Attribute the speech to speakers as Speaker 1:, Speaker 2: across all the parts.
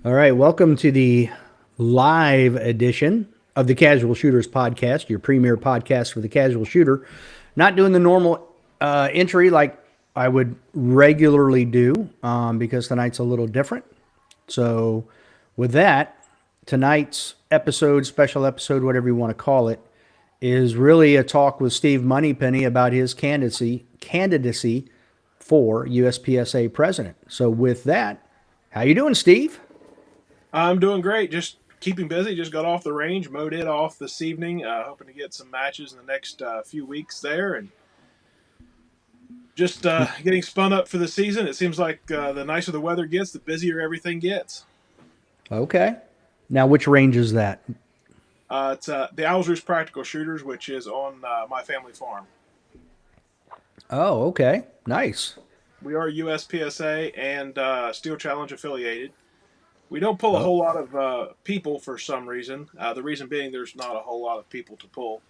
Speaker 1: All right, welcome to the live edition of the Casual Shooters Podcast, your premier podcast for the casual shooter. Not doing the normal entry like I would regularly do because tonight's a little different. So, with that, tonight's episode, special episode, whatever you want to call it, is really a talk with Steve Moneypenny about his candidacy for USPSA President. So, with that, how you doing, Steve?
Speaker 2: I'm doing great. Just keeping busy. Just got off the range, mowed it off this evening. Hoping to get some matches in the next few weeks there, and just getting spun up for the season. It seems like the nicer the weather gets, the busier everything gets.
Speaker 1: Okay. Now, which range is that?
Speaker 2: It's the Owls Roost Practical Shooters, which is on my family farm.
Speaker 1: Oh, okay. Nice.
Speaker 2: We are USPSA and Steel Challenge affiliated. We don't pull a
Speaker 1: Oh,
Speaker 2: whole lot of people for some reason. The reason being there's not a whole lot of people to pull.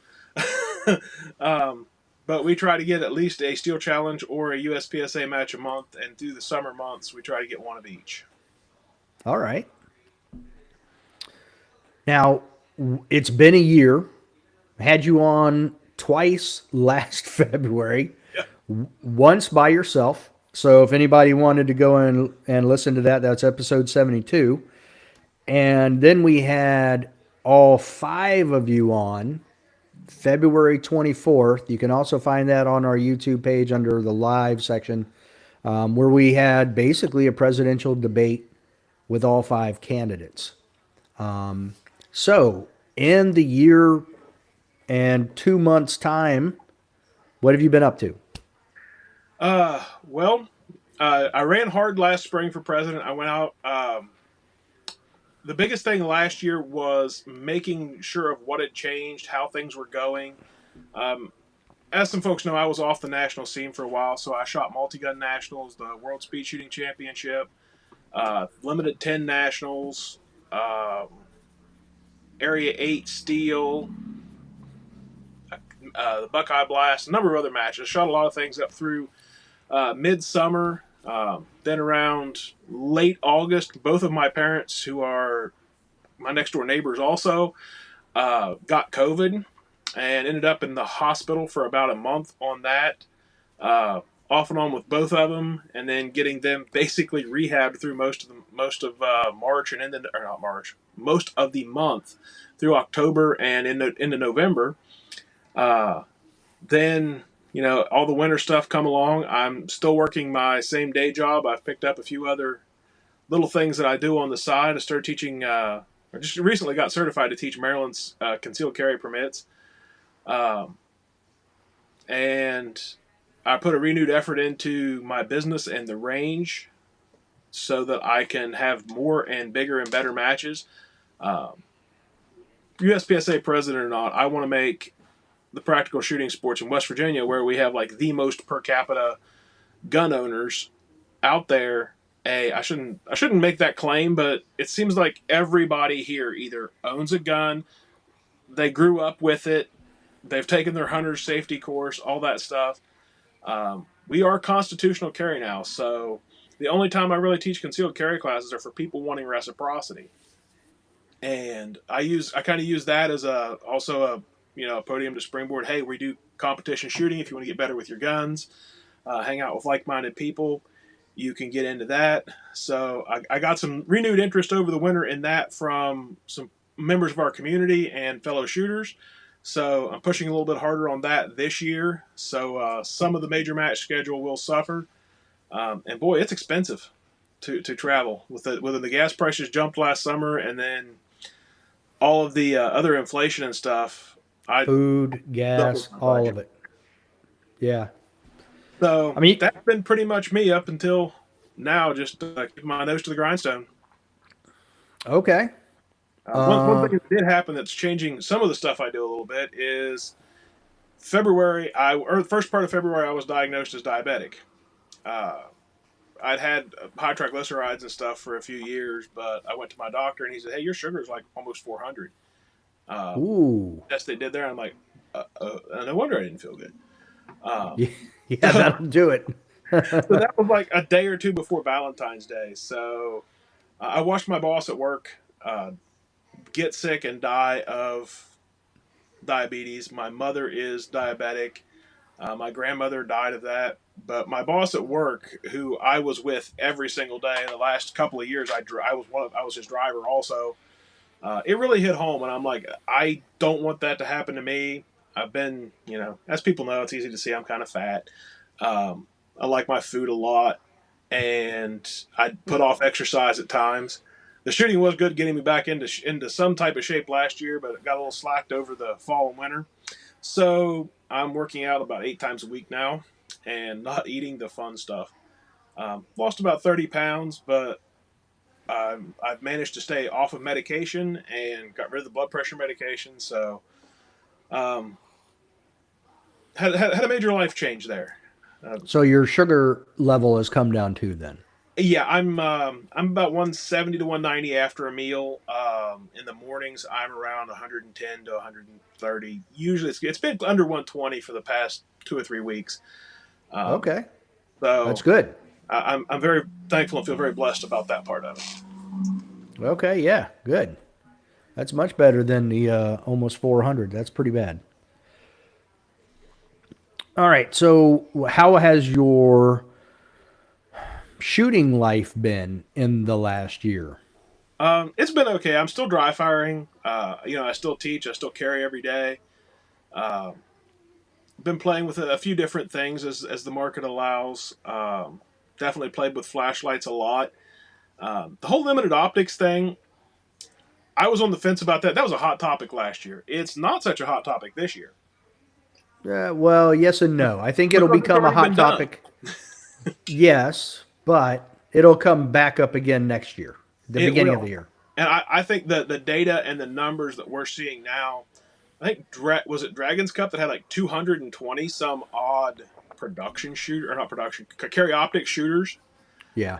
Speaker 2: But we try to get at least a Steel Challenge or a USPSA match a month, and through the summer months, we try to get one of each.
Speaker 1: all right. Now, it's been a year. I had you on twice last February,
Speaker 2: Yeah.
Speaker 1: once by yourself. So if anybody wanted to go and listen to that, that's episode 72. And then we had all five of you on February 24th. You can also find that on our YouTube page under the live section, where we had basically a presidential debate with all five candidates. So, in the year and 2 months' time, what have you been up to?
Speaker 2: Well, I ran hard last spring for president. I went out. The biggest thing last year was making sure of what had changed, how things were going. Um, as some folks know, I was off the national scene for a while, so I shot multi-gun nationals, the World Speed Shooting Championship, limited 10 nationals, Area 8 Steel, the Buckeye Blast, a number of other matches. Shot a lot of things up through midsummer. Then around late August, both of my parents, who are my next door neighbors also, got COVID and ended up in the hospital for about a month on that, off and on with both of them, and then getting them basically rehabbed through most of March and or not March, most of the month through October and into November. Uh, then all the winter stuff come along. I'm still working my same day job. I've picked up a few other little things that I do on the side. I started teaching. I just recently got certified to teach Maryland's concealed carry permits, um, and I put a renewed effort into my business and the range so that I can have more and bigger and better matches. Um, USPSA president or not, I want to make the practical shooting sports in West Virginia, where we have like the most per capita gun owners out there. I shouldn't make that claim, but it seems like everybody here either owns a gun, they grew up with it, they've taken their hunter's safety course, all that stuff. We are constitutional carry now, so the only time I really teach concealed carry classes are for people wanting reciprocity, and I kind of use that as a podium to springboard. Hey, we do competition shooting. If you want to get better with your guns, hang out with like-minded people, you can get into that. So I got some renewed interest over the winter in that from some members of our community and fellow shooters. So I'm pushing a little bit harder on that this year. So some of the major match schedule will suffer, and boy, it's expensive to travel with the gas prices jumped last summer, and then all of the other inflation and stuff. I
Speaker 1: Food,
Speaker 2: doubled
Speaker 1: gas,
Speaker 2: my
Speaker 1: all
Speaker 2: budget.
Speaker 1: of it. Yeah.
Speaker 2: So
Speaker 1: I mean,
Speaker 2: that's been pretty much me up until now. Just keep my nose to the grindstone.
Speaker 1: okay.
Speaker 2: One
Speaker 1: Uh,
Speaker 2: thing that did happen that's changing some of the stuff I do a little bit is February. Or the first part of February, I was diagnosed as diabetic. Uh, I'd had high triglycerides and stuff for a few years, but I went to my doctor and he said, "Hey, your sugar is like almost 400."
Speaker 1: ooh.
Speaker 2: Test they did there, I'm like, no wonder I didn't feel good. Um,
Speaker 1: Yeah,
Speaker 2: so,
Speaker 1: that'll do it.
Speaker 2: so that was like a day or two before Valentine's Day. So I watched my boss at work get sick and die of diabetes. My mother is diabetic. My grandmother died of that. But my boss at work, who I was with every single day in the last couple of years, I was his driver also. It really hit home, and I'm like, I don't want that to happen to me. I've been, as people know, it's easy to see I'm kind of fat. I like my food a lot, and I put off exercise at times. The shooting was good, getting me back into some type of shape last year, but it got a little slacked over the fall and winter. So I'm working out about 8 times a week now, and not eating the fun stuff. Lost about 30 pounds, but I've managed to stay off of medication and got rid of the blood pressure medication. So um, had a major life change there. Uh,
Speaker 1: So your sugar level has come down too then.
Speaker 2: yeah, I'm about 170 to 190 after a meal. In the mornings, I'm around 110 to 130. Usually, it's been under 120 for the past 2 or 3 weeks. Um,
Speaker 1: Okay. That's
Speaker 2: so
Speaker 1: good.
Speaker 2: I'm very thankful and feel very blessed about that part of it.
Speaker 1: Okay, yeah, good. That's much better than the almost 400. That's pretty bad. All right, so how has your shooting life been in the last year?
Speaker 2: It's been okay. I'm still dry firing. I still teach. I still carry every day. Um, been playing with a few different things as the market allows. Definitely played with flashlights a lot. The whole limited optics thing, I was on the fence about that. That was a hot topic last year. It's not such a hot topic this year
Speaker 1: Well, yes and no. I think it'll
Speaker 2: because it's
Speaker 1: become a
Speaker 2: already
Speaker 1: hot
Speaker 2: been done.
Speaker 1: topic, yes, but it'll come back up again next year, the
Speaker 2: It
Speaker 1: beginning of
Speaker 2: will.
Speaker 1: the year.
Speaker 2: And I think that the data and the numbers that we're seeing now, I think was it Dragon's Cup that had like 220 some odd production shooter or not production carry optic shooters.
Speaker 1: Yeah.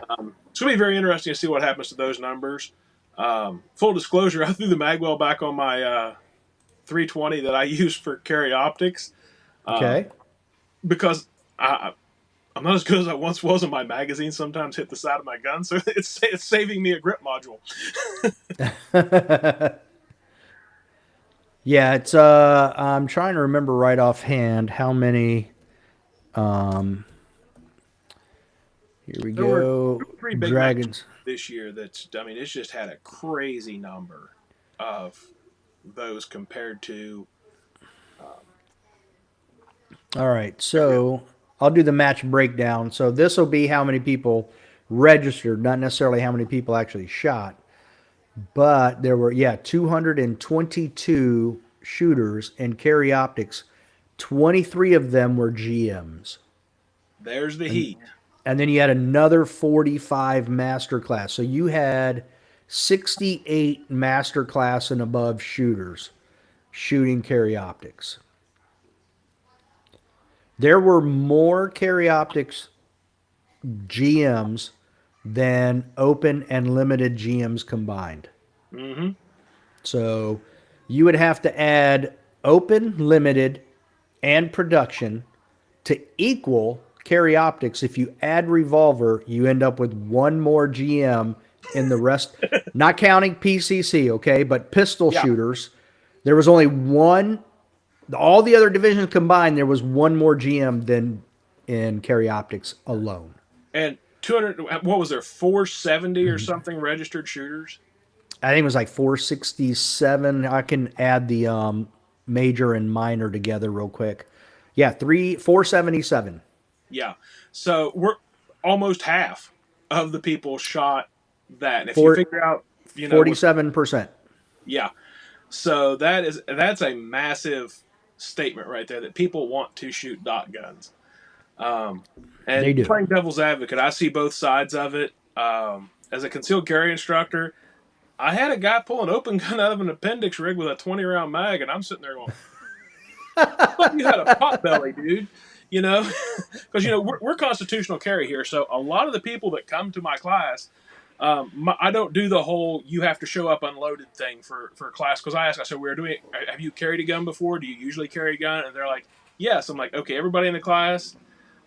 Speaker 2: It's gonna be very interesting to see what happens to those numbers. Full disclosure, I threw the magwell back on my 320 that I use for carry optics um,
Speaker 1: Okay.
Speaker 2: because I'm not as good as I once was, and my magazine sometimes hit the side of my gun, so it's saving me a grip module.
Speaker 1: Yeah, it's I'm trying to remember right offhand how many here we
Speaker 2: There were
Speaker 1: go.
Speaker 2: 3 big matches
Speaker 1: Dragons.
Speaker 2: this year that's, I mean, it's just had a crazy number of those compared to um,
Speaker 1: All right.
Speaker 2: every other.
Speaker 1: So I'll do the match breakdown. So this will be how many people registered, not necessarily how many people actually shot. But there were, yeah, 222 shooters in carry optics. 23 of them were GMs.
Speaker 2: There's the
Speaker 1: And
Speaker 2: heat.
Speaker 1: and then you had another 45 masterclass. So you had 68 masterclass and above shooters shooting carry optics. There were more carry optics GMs than open and limited GMs combined.
Speaker 2: Hmm.
Speaker 1: So you would have to add open, limited, and production to equal carry optics. If you add revolver, you end up with one more GM in the rest, not counting PCC, okay, but pistol
Speaker 2: Yeah,
Speaker 1: shooters. There was only one, all the other divisions combined, there was one more GM than in carry optics alone.
Speaker 2: and 200. What was there? 470 or something registered shooters.
Speaker 1: I think it was like 467. I can add the major and minor together real quick. Yeah, 477.
Speaker 2: Yeah, so we're almost half of the people shot that. And if you
Speaker 1: Four,
Speaker 2: figure out, what,
Speaker 1: 47%.
Speaker 2: yeah, so that's a massive statement right there that people want to shoot dot guns. Um,
Speaker 1: They
Speaker 2: and
Speaker 1: do.
Speaker 2: playing devil's advocate, I see both sides of it. As a concealed carry instructor, I had a guy pull an open gun out of an appendix rig with a 20 round mag, and I'm sitting there going, I thought you had a pot belly, dude. You know, because we're constitutional carry here, so a lot of the people that come to my class, I don't do the whole you have to show up unloaded thing for class because I said, we're doing. Have you carried a gun before? Do you usually carry a gun? And they're like, yes. I'm like, okay, everybody in the class.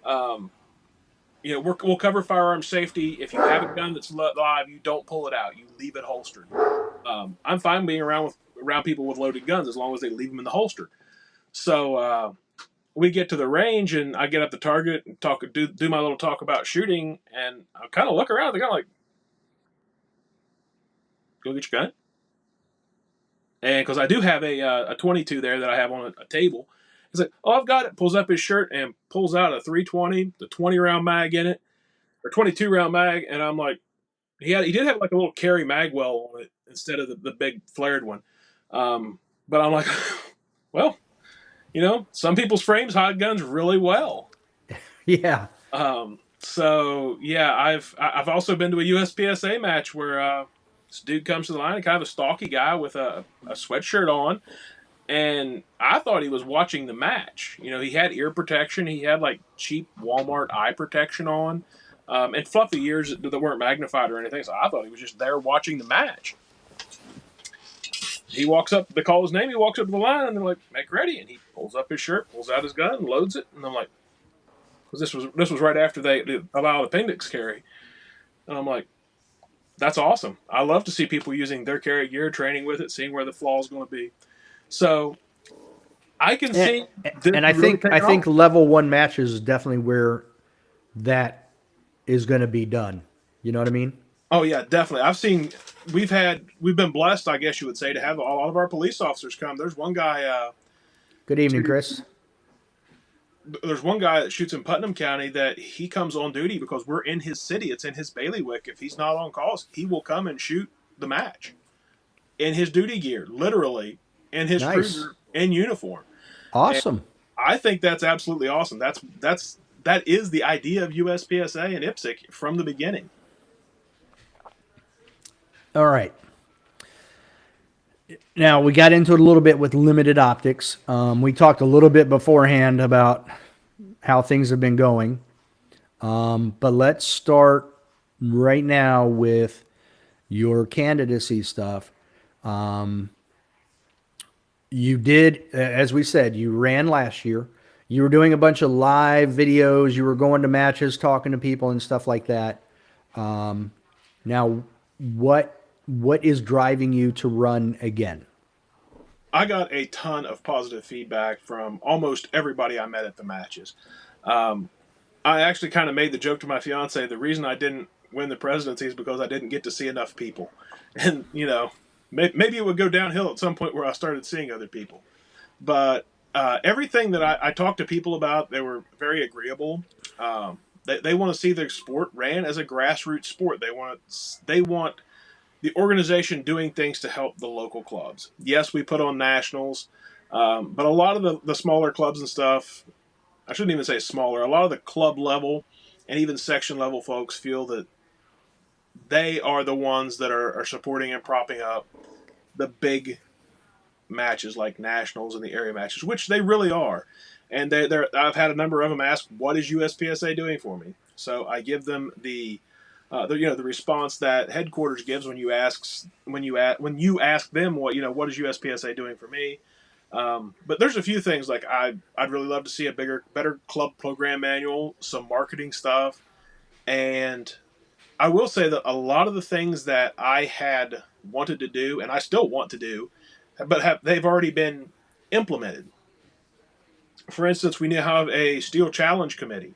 Speaker 2: Um, we'll cover firearm safety. If you have a gun that's live, you don't pull it out. You leave it holstered. I'm fine being around people with loaded guns as long as they leave them in the holster. So we get to the range, and I get up the target and do my little talk about shooting, and I kind of look around. They're kind of like, "Go get your gun," and because I do have a 22 there that I have on a table. He's like, "Oh, I've got it." Pulls up his shirt and pulls out a 320, the 20 round mag in it, or 22 round mag, and I'm like, he did have like a little carry mag well on it instead of the big flared one. But I'm like, well, some people's frames hide guns really well.
Speaker 1: Yeah.
Speaker 2: So yeah, I've also been to a USPSA match where this dude comes to the line, kind of a stocky guy with a sweatshirt on, and I thought he was watching the match. He had ear protection, he had like cheap Walmart eye protection on, and fluffy ears that weren't magnified or anything. So I thought he was just there watching the match. He walks up, they call his name, he walks up to the line, and they're like, "Make ready," and he pulls up his shirt, pulls out his gun, loads it, and I'm like, because this was right after they allowed appendix carry, and I'm like, that's awesome. I love to see people using their carry gear, training with it, seeing where the flaw is going to be. So I can
Speaker 1: And,
Speaker 2: see this
Speaker 1: and I
Speaker 2: really
Speaker 1: think I
Speaker 2: taking
Speaker 1: think
Speaker 2: off.
Speaker 1: level one matches is definitely where that is going to be done. You know what I mean?
Speaker 2: Oh yeah, definitely. We've been blessed, I guess you would say, to have a lot of our police officers come.
Speaker 1: Good evening,
Speaker 2: To,
Speaker 1: Chris.
Speaker 2: there's one guy that shoots in Putnam County that he comes on duty because we're in his city. It's in his bailiwick. If he's not on calls, he will come and shoot the match in his duty gear, literally in his
Speaker 1: Nice.
Speaker 2: cruiser in uniform. And
Speaker 1: Awesome.
Speaker 2: I think that's absolutely awesome. That is the idea of USPSA and IPSC from the beginning.
Speaker 1: All right. Now we got into it a little bit with limited optics. We talked a little bit beforehand about how things have been going, but let's start right now with your candidacy stuff. You did, as we said, you ran last year. You were doing a bunch of live videos. You were going to matches, talking to people, and stuff like that. Now, what is driving you to run again?
Speaker 2: I got a ton of positive feedback from almost everybody I met at the matches. Um, I actually kind of made the joke to my fiance. The reason I didn't win the presidency is because I didn't get to see enough people, and maybe it would go downhill at some point where I started seeing other people. But everything that I talked to people about, they were very agreeable. They want to see their sport ran as a grassroots sport. They want the organization doing things to help the local clubs. Yes, we put on nationals, but a lot of the smaller clubs and stuff, I shouldn't even say smaller, a lot of the club level and even section level folks feel that they are the ones that are supporting and propping up the big matches like nationals and the area matches, which they really are. And I've had a number of them ask, "What is USPSA doing for me?" So I give them the response that headquarters gives when you ask them what is USPSA doing for me. But there's a few things like I'd really love to see a better club program manual, some marketing stuff, and I will say that a lot of the things that I had wanted to do and I still want to do, but they've already been implemented. For instance, we now have a Steel Challenge committee,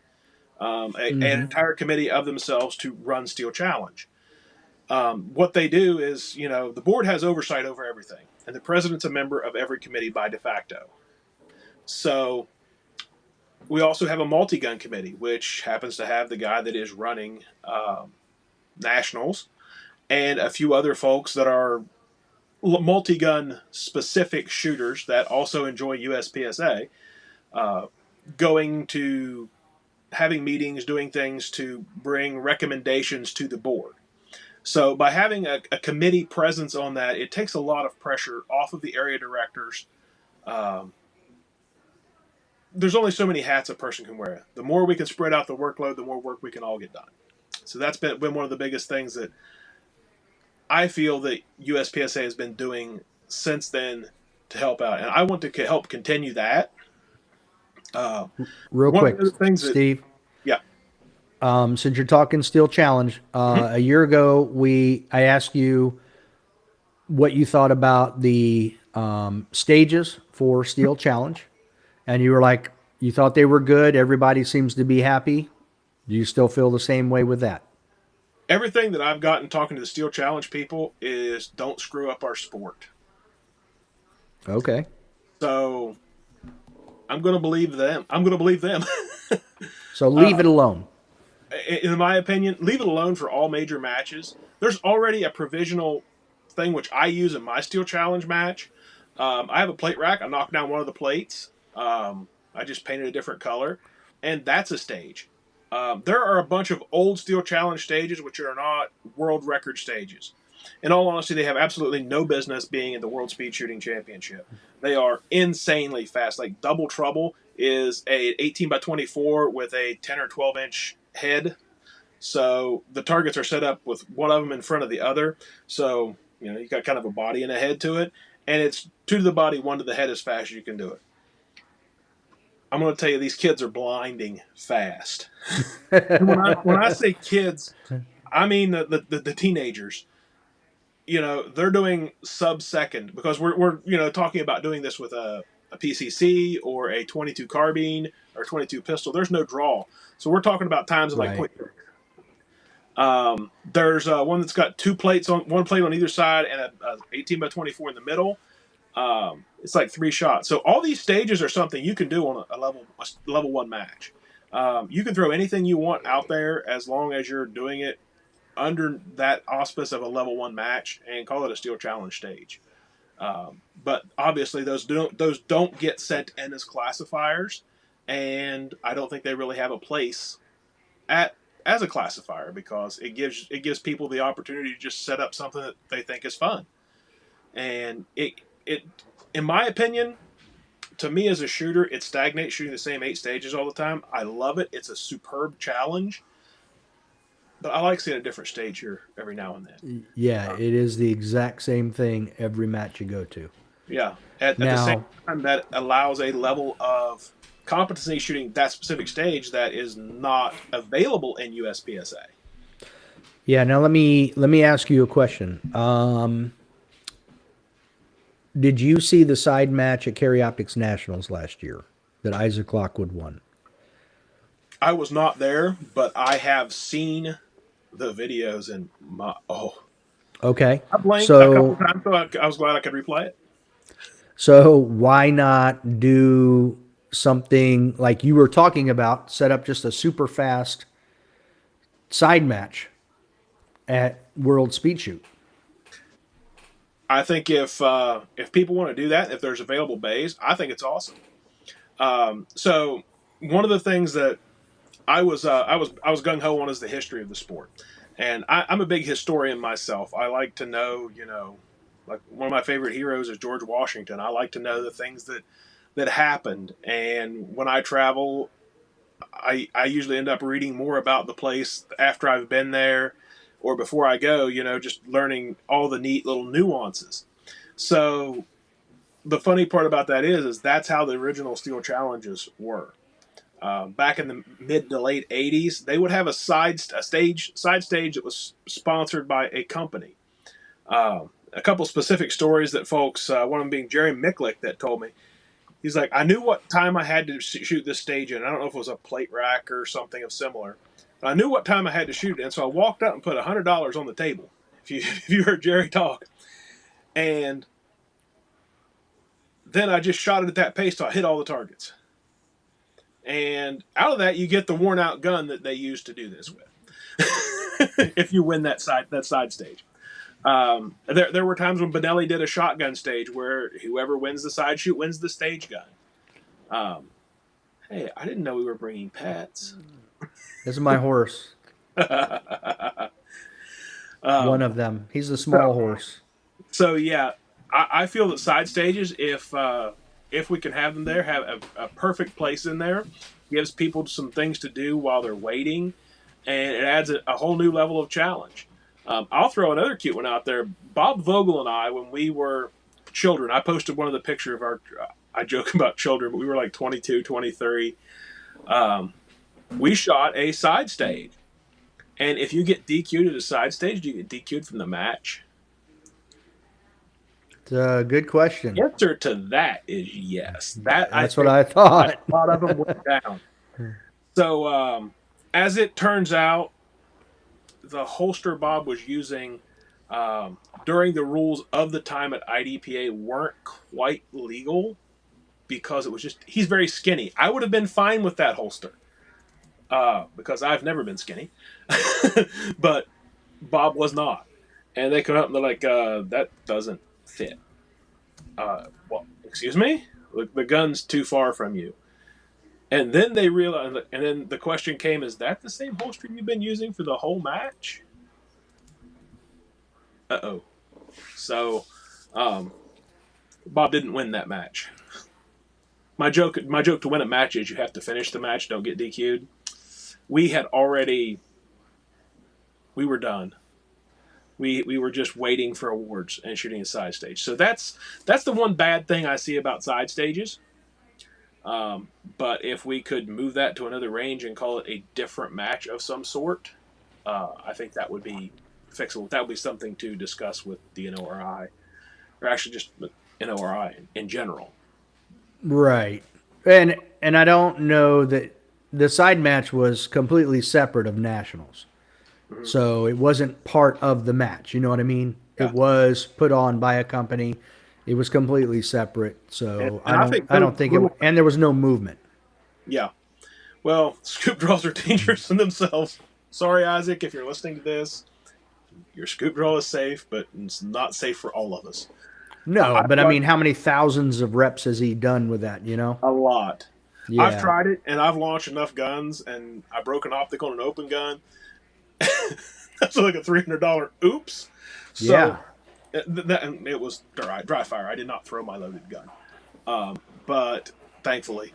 Speaker 2: an
Speaker 1: Mm-hmm.
Speaker 2: entire committee of themselves to run Steel Challenge. What they do is, the board has oversight over everything, and the president's a member of every committee by de facto. So we also have a multi-gun committee, which happens to have the guy that is running nationals and a few other folks that are multi-gun specific shooters that also enjoy USPSA, uh, going to having meetings, doing things to bring recommendations to the board. So by having a committee presence on that, it takes a lot of pressure off of the area directors. Um, there's only so many hats a person can wear. The more we can spread out the workload, the more work we can all get done. So that's been one of the biggest things that I feel that USPSA has been doing since then to help out, and I want to help continue that. Uh,
Speaker 1: Real
Speaker 2: one of
Speaker 1: quick,
Speaker 2: the other things that,
Speaker 1: Steve.
Speaker 2: yeah,
Speaker 1: Since you're talking steel challenge,
Speaker 2: Mhm.
Speaker 1: a year ago I asked you what you thought about the stages for steel challenge, and you were like, you thought they were good. Everybody seems to be happy. Do you still feel the same way with that?
Speaker 2: Everything that I've gotten talking to the Steel Challenge people is don't screw up our sport.
Speaker 1: Okay.
Speaker 2: So I'm going to believe them. I'm going to believe them.
Speaker 1: So leave it alone.
Speaker 2: In my opinion, leave it alone for all major matches. There's already a provisional thing which I use in my Steel Challenge match. I have a plate rack. I knocked down one of the plates. I just painted a different color, and that's a stage. There are a bunch of old Steel Challenge stages which are not world record stages. In all honesty, they have absolutely no business being in the World Speed Shooting Championship. They are insanely fast. Like Double Trouble is a 18 by 24 with a 10 or 12-inch head. So the targets are set up with one of them in front of the other. So, you got kind of a body and a head to it. And it's two to the body, one to the head as fast as you can do it. I'm going to tell you, these kids are blinding fast. And when I say kids, I mean the teenagers. They're doing sub-second because we're talking about doing this with a PCC or a 22 carbine or 22 pistol. There's no draw. So we're talking about times of like
Speaker 1: Right.
Speaker 2: there's one that's got one plate on either side and a 18 by 24 in the middle. It's like 3 shots. So all these stages are something you can do on a level 1 match. You can throw anything you want out there as long as you're doing it under that auspice of a level 1 match and call it a Steel Challenge stage. But obviously those don't get sent in as classifiers, and I don't think they really have a place at as a classifier because it gives people the opportunity to just set up something that they think is fun. And it in my opinion, to me as a shooter, it stagnates shooting the same 8 stages all the time. I love it. It's a superb challenge. But I like seeing a different stage here every now and then.
Speaker 1: Yeah, it is the exact same thing every match you go to.
Speaker 2: Yeah. At the same
Speaker 1: Now,
Speaker 2: time, that allows a level of competency shooting that specific stage that is not available in USPSA.
Speaker 1: yeah, now let me ask you a question. Did you see the side match at Carry Optics Nationals last year that Isaac Lockwood won?
Speaker 2: I was not there, but I have seen the videos and
Speaker 1: Okay.
Speaker 2: I blinked a couple
Speaker 1: So
Speaker 2: times, so I was glad I could replay it.
Speaker 1: so why not do something like you were talking about, set up just a super fast side match at World Speed Shoot?
Speaker 2: I think if people want to do that, if there's available bays, I think it's awesome. So one of the things that I was gung ho on is the history of the sport, and I'm a big historian myself. I like to know, like one of my favorite heroes is George Washington. I like to know the things that happened, and when I travel, I usually end up reading more about the place after I've been there or before I go. Just learning all the neat little nuances. So the funny part about that is that's how the original steel challenges were. Back in the mid to late '80s, they would have a side stage that was sponsored by a company. A couple specific stories that folks, one of them being Jerry Micklick, that told me. He's like, I knew what time I had to shoot this stage in. I don't know if it was a plate rack or something of similar. But I knew what time I had to shoot it, and so I walked up and put $100 on the table. If you if you heard Jerry talk, and then I just shot it at that pace till I hit all the targets. And out of that, you get the worn out gun that they used to do this with. If you win that side stage, there were times when Benelli did a shotgun stage where whoever wins the side shoot wins the stage gun. Um, hey, I didn't know we were bringing pets.
Speaker 1: This is my horse. One
Speaker 2: um,
Speaker 1: of them. He's the small
Speaker 2: so,
Speaker 1: horse.
Speaker 2: so yeah, I feel that side stages, if we can have them there, have a perfect place in there, gives people some things to do while they're waiting, and it adds a whole new level of challenge. I'll throw another cute one out there. Bob Vogel and I, when we were children, I posted one of the picture of our. I joke about children, but we were like 22, 23. Um, We shot a side stage. And if you get DQ'd at a side stage, do you get DQ'd from the match?
Speaker 1: It's a good
Speaker 2: The
Speaker 1: question.
Speaker 2: answer to that is yes. That I
Speaker 1: That's what
Speaker 2: think
Speaker 1: I
Speaker 2: a
Speaker 1: thought.
Speaker 2: lot of them went down. So as it turns out, the holster Bob was using during the rules of the time at IDPA weren't quite legal because it was just he's very skinny. I would have been fine with that holster because I've never been skinny, but Bob was not. And they come up and they're like, "That doesn't fit." Well, excuse me, the gun's too far from you. And then they realized, and then the question came: Is that the same holster you've been using for the whole match? Uh-oh. So, um, Bob didn't win that match. My joke to win a match is you have to finish the match, don't get DQ'd. We had already, we were done. We were just waiting for awards and shooting a side stage. So that's the one bad thing I see about side stages. But if we could move that to another range and call it a different match of some sort, I think that would be fixable. That would be something to discuss with the NORI, or actually just NORI in general.
Speaker 1: Right. And I don't know that the side match was completely separate of nationals.
Speaker 2: Hmm.
Speaker 1: So it wasn't part of the match. You know what I mean? It
Speaker 2: Yeah,
Speaker 1: was put on by a company. It was completely separate.
Speaker 2: and,
Speaker 1: So
Speaker 2: and I think
Speaker 1: I
Speaker 2: those
Speaker 1: don't think it,
Speaker 2: rules.
Speaker 1: and there was no movement.
Speaker 2: Yeah, well, scoop draws are dangerous in themselves. Sorry, Isaac, if you're listening to this, your scoop draw is safe, but it's not safe for all of us.
Speaker 1: No,
Speaker 2: I've
Speaker 1: but I
Speaker 2: tried
Speaker 1: mean, how many thousands of reps has he done with that, you know?
Speaker 2: a lot. I've
Speaker 1: Yeah.
Speaker 2: tried it, and I've launched enough guns, and I broke an optic on an open gun. That's like a $300 oops. So
Speaker 1: Yeah.
Speaker 2: and it was dry fire. I did not throw my loaded gun, but thankfully.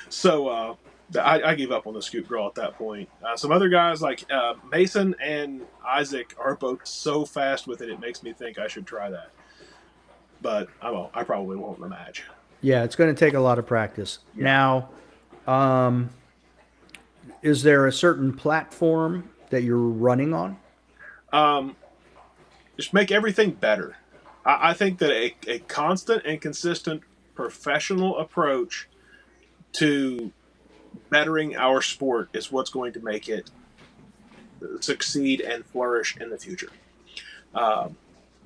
Speaker 2: So I gave up on the scoop draw at that point. Some other guys like Mason and Isaac are both so fast with it. It makes me think I should try that, but I won't. I probably won't in the match.
Speaker 1: Yeah, it's going to take a lot of practice.
Speaker 2: Yeah.
Speaker 1: Now, is there a certain platform that you're running on?
Speaker 2: Um, just make everything better. I think that a constant and consistent professional approach to bettering our sport is what's going to make it succeed and flourish in the future. Um,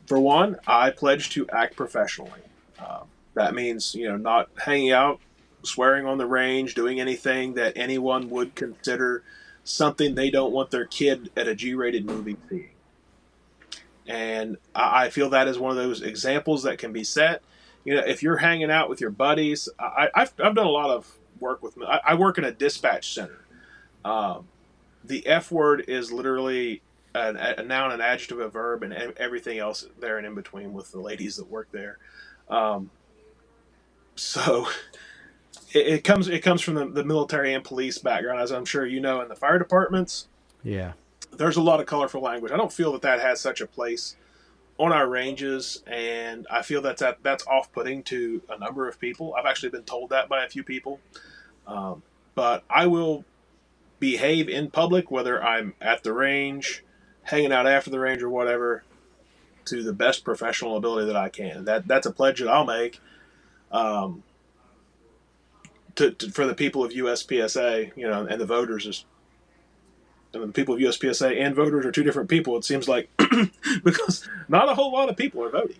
Speaker 2: for one, I pledge to act professionally. That means not hanging out, swearing on the range, doing anything that anyone would consider something they don't want their kid at a G-rated movie seeing. And I feel that is one of those examples that can be set. If you're hanging out with your buddies, I've done a lot of work with. I work in a dispatch center. Um, the F word is literally a noun, an adjective, a verb, and everything else there and in between with the ladies that work there. Um, so it comes from the military and police background, as I'm sure you know. In the fire departments,
Speaker 1: Yeah.
Speaker 2: there's a lot of colorful language. I don't feel that has such a place on our ranges, and I feel that's off-putting to a number of people. I've actually been told that by a few people. Um, but I will behave in public, whether I'm at the range, hanging out after the range, or whatever, to the best professional ability that I can. That's a pledge that I'll make um, for the people of USPSA, and the voters is. And the people of USPSA and voters are two different people. It seems like because not a whole lot of people are voting.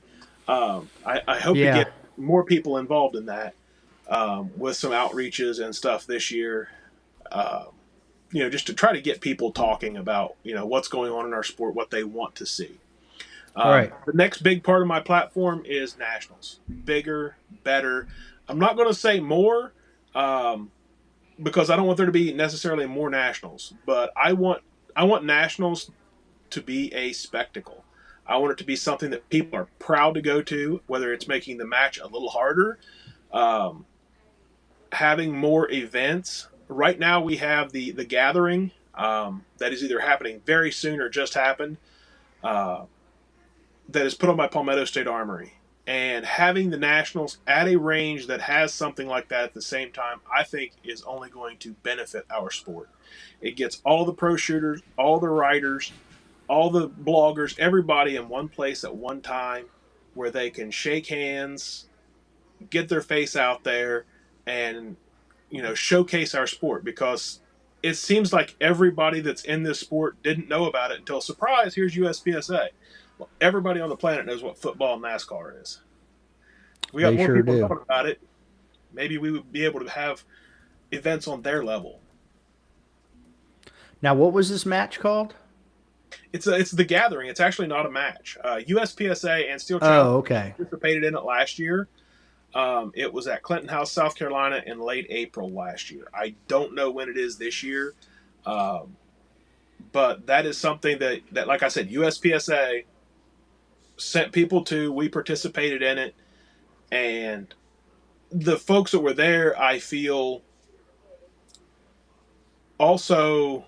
Speaker 2: I hope to
Speaker 1: Yeah.
Speaker 2: get more people involved in that with some outreaches and stuff this year. Um, just to try to get people talking about what's going on in our sport, what they want to see.
Speaker 1: All right.
Speaker 2: The next big part of my platform is nationals, bigger, better. I'm not going to say more um, because I don't want there to be necessarily more nationals, but I want nationals to be a spectacle. I want it to be something that people are proud to go to, whether it's making the match a little harder, um, having more events. Right now, we have the gathering that is either happening very soon or just happened. Uh, that is put on by Palmetto State Armory. And having the Nationals at a range that has something like that at the same time, I think is only going to benefit our sport. It gets all the pro shooters, all the writers, all the bloggers, everybody in one place at one time where they can shake hands, get their face out there, and showcase our sport, because it seems like everybody that's in this sport didn't know about it until, surprise, here's USPSA. Well, everybody on the planet knows what football and NASCAR is. If we got
Speaker 1: They
Speaker 2: more
Speaker 1: sure
Speaker 2: people
Speaker 1: do.
Speaker 2: knowing about it, maybe we would be able to have events on their level.
Speaker 1: Now, what was this match called?
Speaker 2: It's the gathering. It's actually not a match. USPSA and Steel Challenge
Speaker 1: Oh, okay.
Speaker 2: participated in it last year. It was at Clinton House, South Carolina, in late April last year. I don't know when it is this year, but that is something that, like I said, USPSA sent people to. We participated in it, and the folks that were there, I feel, also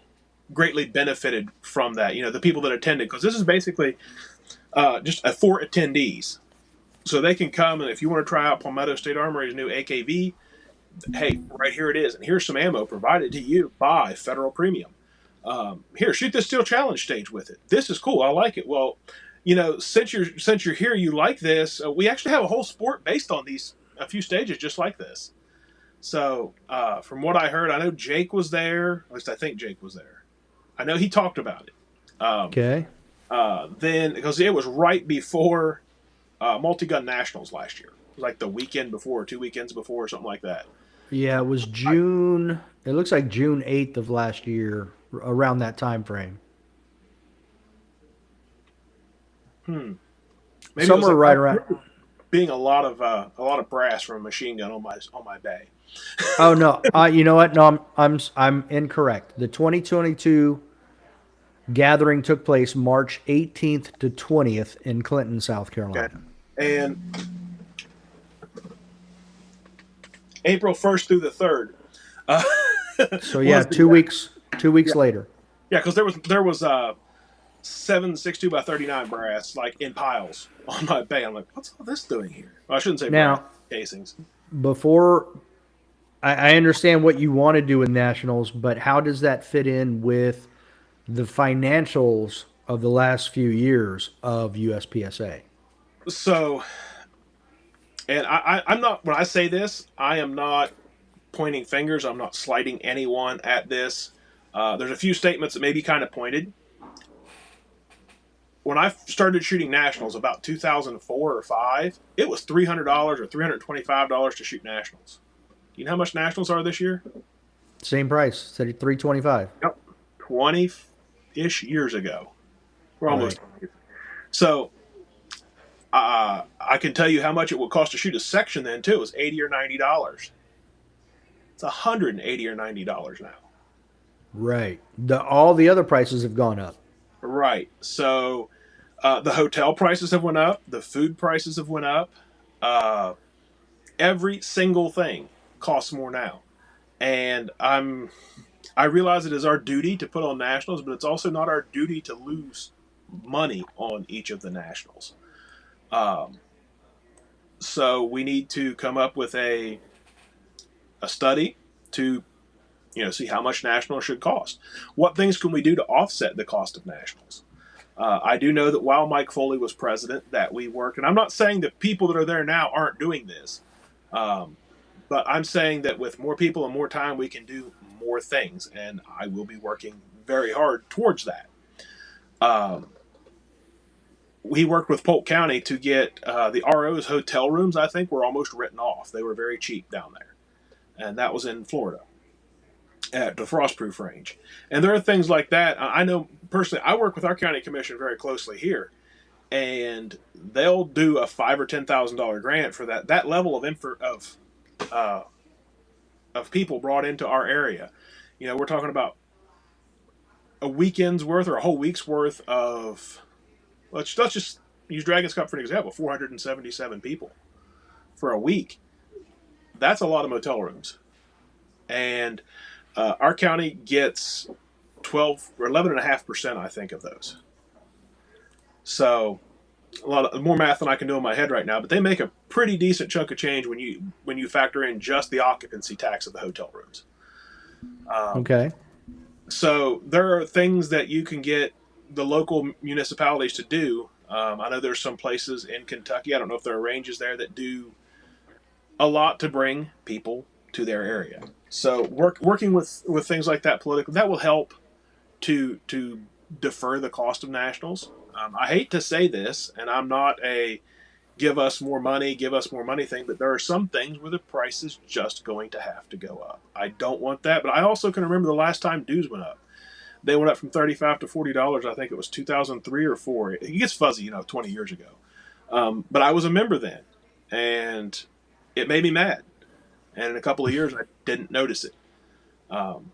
Speaker 2: greatly benefited from that. The people that attended, because this is basically just for attendees. So they can come, and if you want to try out Palmetto State Armory's new AKV, hey, right here it is. And here's some ammo provided to you by Federal Premium. Here, shoot this Steel Challenge stage with it. This is cool. I like it. Well, since you're here, you like this. We actually have a whole sport based on a few stages just like this. So from what I heard, I know Jake was there. At least I think Jake was there. I know he talked about it.
Speaker 1: Okay.
Speaker 2: Then, because it was right before Multi-Gun Nationals last year. It was like the weekend before, or 2 weekends before, or something like that.
Speaker 1: Yeah, it was June. It looks like June 8th of last year, around that time frame.
Speaker 2: Maybe
Speaker 1: Somewhere right around.
Speaker 2: being a lot of brass from a machine gun on my bay.
Speaker 1: Oh no, you know what? No, I'm incorrect. The 2022 gathering took place March 18th to 20th in Clinton, South
Speaker 2: Okay,
Speaker 1: Carolina.
Speaker 2: and April 1st through the 3rd.
Speaker 1: So yeah, 2 weeks. 2 weeks later.
Speaker 2: Yeah, because there was 7.62 by 39 brass like in piles on my bay. I'm like, what's all this doing here? Well, I shouldn't say
Speaker 1: Now,
Speaker 2: brass casings.
Speaker 1: before I understand what you want to do with nationals, but how does that fit in with the financials of the last few years of USPSA?
Speaker 2: So, and I'm not, when I say this, I am not pointing fingers. I'm not slighting anyone at this. There's a few statements that may be kind of pointed. When I started shooting nationals about 2004 or 5, it was $300 or $325 to shoot nationals. You know how much nationals are this year?
Speaker 1: Same price, said 325.
Speaker 2: Yep, 20-ish years ago. We're almost.
Speaker 1: Right.
Speaker 2: So I can tell you how much it would cost to shoot a section then too. It was $80 or $90. It's $180 or $90 now.
Speaker 1: Right. All the other prices have gone up.
Speaker 2: Right. So the hotel prices have went up. The food prices have went up. Every single thing costs more now. And I realize it is our duty to put on nationals, but it's also not our duty to lose money on each of the nationals. So we need to come up with a study to see how much nationals should cost. What things can we do to offset the cost of nationals? I do know that while Mike Foley was president, that we worked, and I'm not saying that people that are there now aren't doing this, but I'm saying that with more people and more time, we can do more things, and I will be working very hard towards that. We worked with Polk County to get the RO's hotel rooms, I think, were almost written off. They were very cheap down there, and that was in Florida at the Frostproof range. And there are things like that. I know personally, I work with our county commission very closely here, and they'll do a $5,000 or $10,000 grant for that level of people brought into our area. We're talking about a weekend's worth or a whole week's worth of. Let's just use Dragon's Cup for an example. 477 people for a week. That's a lot of motel rooms, and our county gets 12 or 11.5%, I think, of those. So a lot of more math than I can do in my head right now, but they make a pretty decent chunk of change when you factor in just the occupancy tax of the hotel rooms. Um,
Speaker 1: Okay.
Speaker 2: so there are things that you can get the local municipalities to do. I know there's some places in Kentucky. I don't know if there are ranges there that do a lot to bring people to their area. So working with things like that politically, that will help to defer the cost of nationals. I hate to say this, and I'm not a give us more money thing, but there are some things where the price is just going to have to go up. I don't want that, but I also can remember the last time dues went up. They went up from $35 to $40. I think it was 2003 or four. It gets fuzzy, 20 years ago. But I was a member then, and it made me mad. And in a couple of years, I didn't notice it. Um,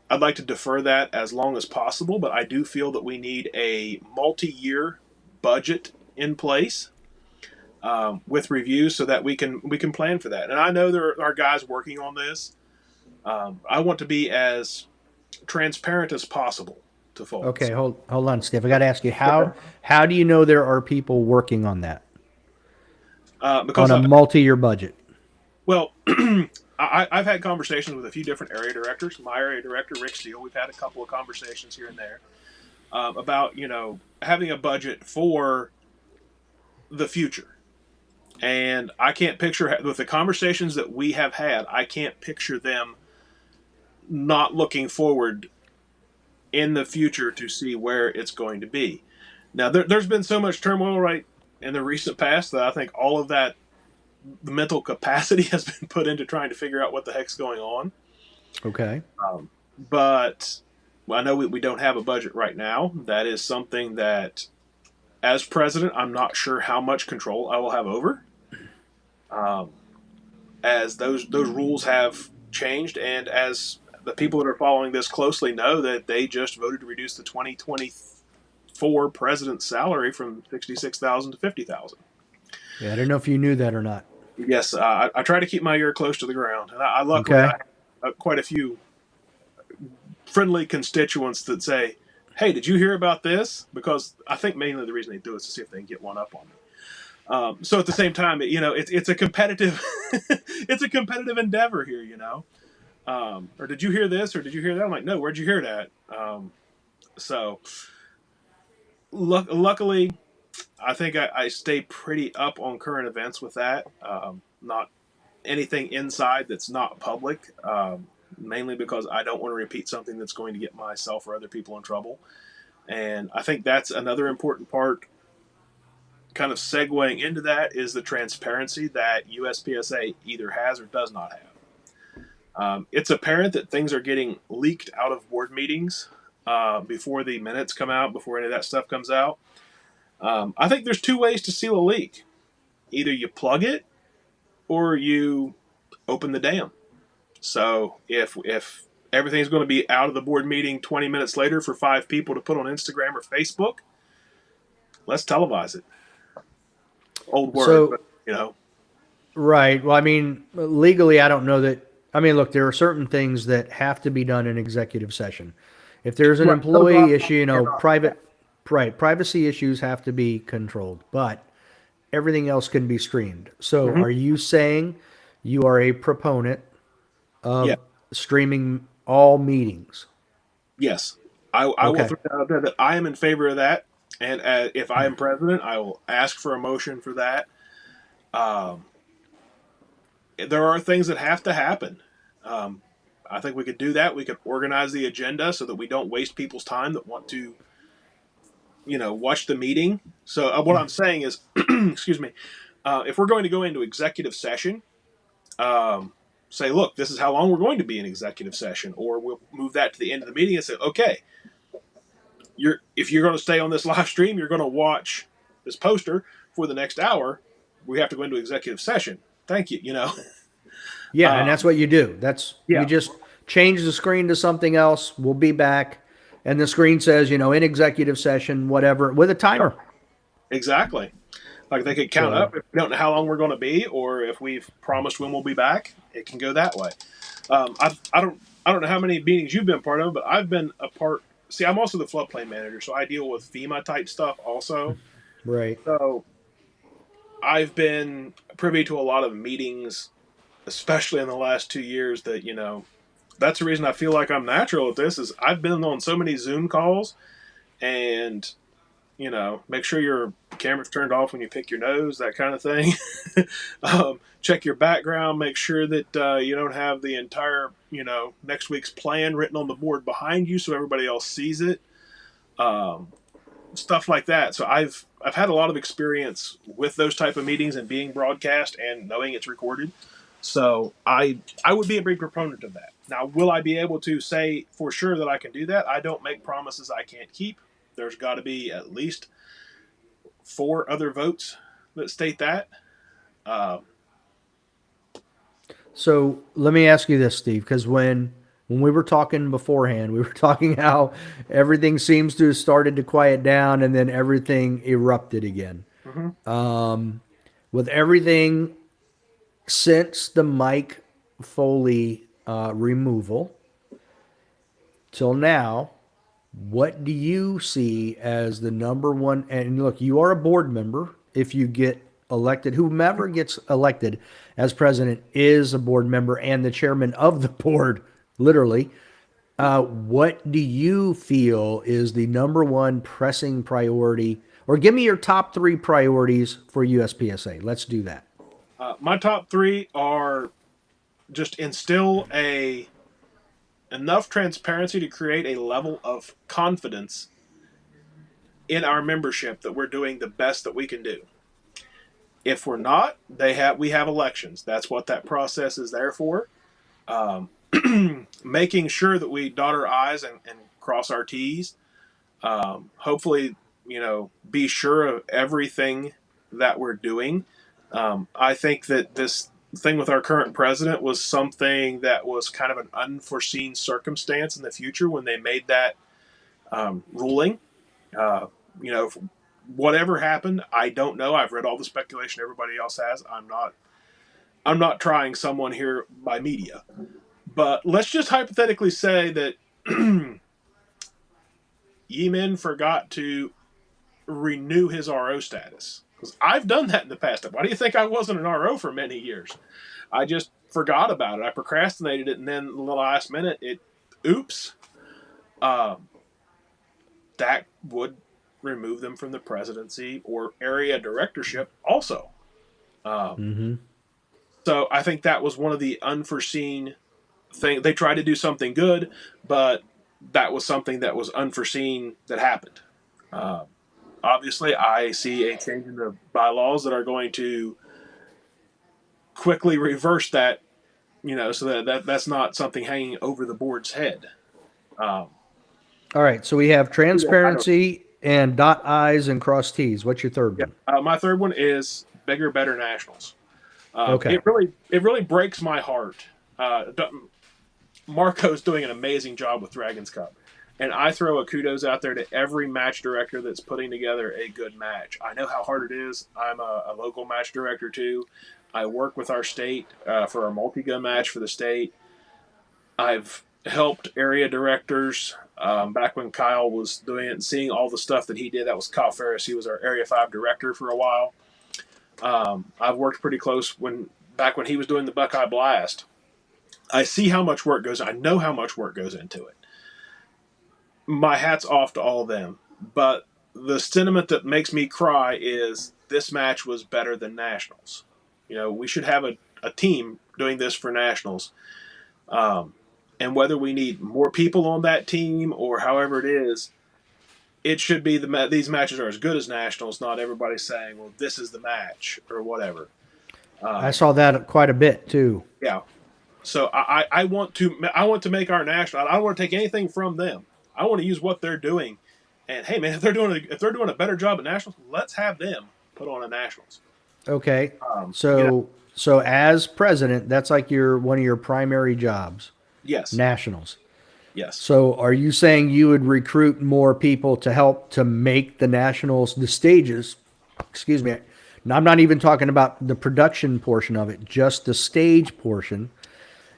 Speaker 2: I'd like to defer that as long as possible, but I do feel that we need a multi-year budget in place with reviews so that we can plan for that. And I know there are guys working on this. I want to be as transparent as possible to folks.
Speaker 1: Okay, hold on, Steve. I got to ask you, how do you know there are people working on that
Speaker 2: Because
Speaker 1: on a multi-year budget?
Speaker 2: well, I've had conversations with a few different area directors. My area director, Rick Steele, we've had a couple of conversations here and there about having a budget for the future. And I can't picture with the conversations that we have had. I can't picture them not looking forward in the future to see where it's going to be. Now, there's been so much turmoil right in the recent past that I think all of that the mental capacity has been put into trying to figure out what the heck's going on.
Speaker 1: Okay.
Speaker 2: But I know we don't have a budget right now. That is something that, as president, I'm not sure how much control I will have over. As those rules have changed, and as the people that are following this closely know that they just voted to reduce the 2024 president's salary from 66,000 to 50,000.
Speaker 1: Yeah, I don't know if you knew that or not.
Speaker 2: Yes, I try to keep my ear close to the ground, and I luckily
Speaker 1: Okay.
Speaker 2: I have quite a few friendly constituents that say, "Hey, did you hear about this?" Because I think mainly the reason they do it is to see if they can get one up on me. So at the same time, it's a competitive it's a competitive endeavor here, or did you hear this or did you hear that? I'm like, no, where'd you hear that? So luckily, I think I stay pretty up on current events with that. Not anything inside that's not public, mainly because I don't want to repeat something that's going to get myself or other people in trouble. And I think that's another important part, kind of segueing into that, is the transparency that USPSA either has or does not have. It's apparent that things are getting leaked out of board meetings before the minutes come out, before any of that stuff comes out. I think there's two ways to seal a leak. Either you plug it or you open the dam. So if everything's going to be out of the board meeting 20 minutes later for 5 people to put on Instagram or Facebook, let's televise it. Old word,
Speaker 1: So,
Speaker 2: but.
Speaker 1: right. Well, I mean, legally, I don't know that. I mean, look, there are certain things that have to be done in executive session. If there's an
Speaker 2: Right.
Speaker 1: employee issue, privacy issues have to be controlled, but everything else can be streamed. So,
Speaker 2: Mhm.
Speaker 1: are you saying you are a proponent
Speaker 2: Yeah.
Speaker 1: of streaming all meetings?
Speaker 2: Yes. I will
Speaker 1: Okay.
Speaker 2: throw that out there that I am in favor of that. And if I am president, I will ask for a motion for that. Um, there are things that have to happen. Um, I think we could do that. We could organize the agenda so that we don't waste people's time that want to, watch the meeting. So what I'm saying is, excuse me, if we're going to go into executive session, say, look, this is how long we're going to be in executive session, or we'll move that to the end of the meeting and say, okay, if you're going to stay on this live stream, you're going to watch this poster for the next hour. We have to go into executive session. Thank you.
Speaker 1: Yeah, and
Speaker 2: Uh,
Speaker 1: that's what you do. You
Speaker 2: yeah,
Speaker 1: just change the screen to something else. We'll be back, and the screen says, in executive session, whatever, with a timer.
Speaker 2: exactly. Like they could count
Speaker 1: So,
Speaker 2: up if we don't know how long we're going to be, or if we've promised when we'll be back. It can go that way. I don't know how many meetings you've been part of, but I've been a part. See, I'm also the floodplain manager, so I deal with FEMA type stuff also.
Speaker 1: Right.
Speaker 2: So I've been privy to a lot of meetings, especially in the last 2 years, that, that's the reason I feel like I'm natural at this is I've been on so many Zoom calls and, make sure your camera's turned off when you pick your nose, that kind of thing. Check your background, make sure that you don't have the entire, next week's plan written on the board behind you so everybody else sees it. Um, Stuff like that. So I've had a lot of experience with those type of meetings and being broadcast and knowing it's recorded. So I would be a big proponent of that. Now, will I be able to say for sure that I can do that? I don't make promises I can't keep. There's got to be at least 4 other votes that state that. Uh,
Speaker 1: So let me ask you this, Steve, because when we were talking beforehand, we were talking how everything seems to have started to quiet down and then everything erupted again.
Speaker 2: mhm.
Speaker 1: With everything since the Mike Foley removal till now, what do you see as the number one? And look, you are a board member. If you get elected, whomever gets elected as president is a board member and the chairman of the board, literally. What do you feel is the number one pressing priority? Or give me your top 3 priorities for USPSA. Let's do that.
Speaker 2: My top 3 are just instill a enough transparency to create a level of confidence in our membership that we're doing the best that we can do. If we're not, we have elections. That's what that process is there for. Um, Making sure that we dot our I's and cross our T's. Hopefully, be sure of everything that we're doing. I think that this thing with our current president was something that was kind of an unforeseen circumstance in the future when they made that ruling. Uh, Whatever happened, I don't know. I've read all the speculation everybody else has. I'm not trying someone here by media. But let's just hypothetically say that Yemen forgot to renew his RO status. Because I've done that in the past. Why do you think I wasn't an RO for many years? I just forgot about it. I procrastinated it, and then the last minute, oops. Um, that would remove them from the presidency or area directorship also. Um,
Speaker 1: Mm-hmm.
Speaker 2: so I think that was one of the unforeseen things. They tried to do something good, but that was something that was unforeseen that happened. Um, Obviously, I see a change in the bylaws that are going to quickly reverse that, so that's not something hanging over the board's head. Um,
Speaker 1: All right. So we have
Speaker 2: I don't.
Speaker 1: transparency and dot I's and cross T's. What's your third
Speaker 2: Yeah.
Speaker 1: one?
Speaker 2: My third one is bigger, better nationals.
Speaker 1: Okay.
Speaker 2: It really breaks my heart. Marco's doing an amazing job with Dragons Cup. And I throw a kudos out there to every match director that's putting together a good match. I know how hard it is. I'm a local match director too. I work with our state for our multi-gun match for the state. I've helped area directors back when Kyle was doing it and seeing all the stuff that he did. That was Kyle Ferris. He was our Area 5 director for a while. I've worked pretty close back when he was doing the Buckeye Blast. I see how much work goes. I know how much work goes into it. My hat's off to all of them. But the sentiment that makes me cry is this match was better than nationals. We should have a team doing this for nationals. And whether we need more people on that team or however it is, it should be these matches are as good as nationals. Not everybody saying, "Well, this is the match" or whatever.
Speaker 1: I
Speaker 2: Um,
Speaker 1: saw that quite a bit too.
Speaker 2: yeah. So I want to make our national. I don't want to take anything from them. I want to use what they're doing. And hey, man, if they're doing a better job at nationals, let's have them put on a nationals.
Speaker 1: Okay.
Speaker 2: Um, you know,
Speaker 1: So as president, that's like your one of your primary jobs,
Speaker 2: yes,
Speaker 1: nationals.
Speaker 2: yes.
Speaker 1: So are you saying you would recruit more people to help to make the nationals, the stages? Excuse me. Now, I'm not even talking about the production portion of it, just the stage portion.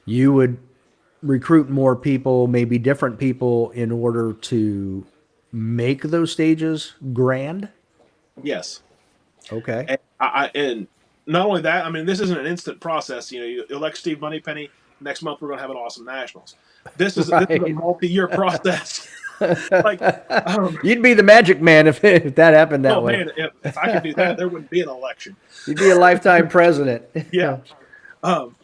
Speaker 1: You would recruit more people, maybe different people, in order to make those stages grand.
Speaker 2: Yes.
Speaker 1: Okay.
Speaker 2: And not only that, I mean, this isn't an instant process. You elect Steve Moneypenny. Next month, we're going to have an awesome Nationals. This is a
Speaker 1: Right.
Speaker 2: multi-year process. like, um,
Speaker 1: You'd be the magic man if that happened that
Speaker 2: oh
Speaker 1: way.
Speaker 2: man, if I could do that, there wouldn't be an election.
Speaker 1: You'd be a lifetime president.
Speaker 2: Yeah. Um,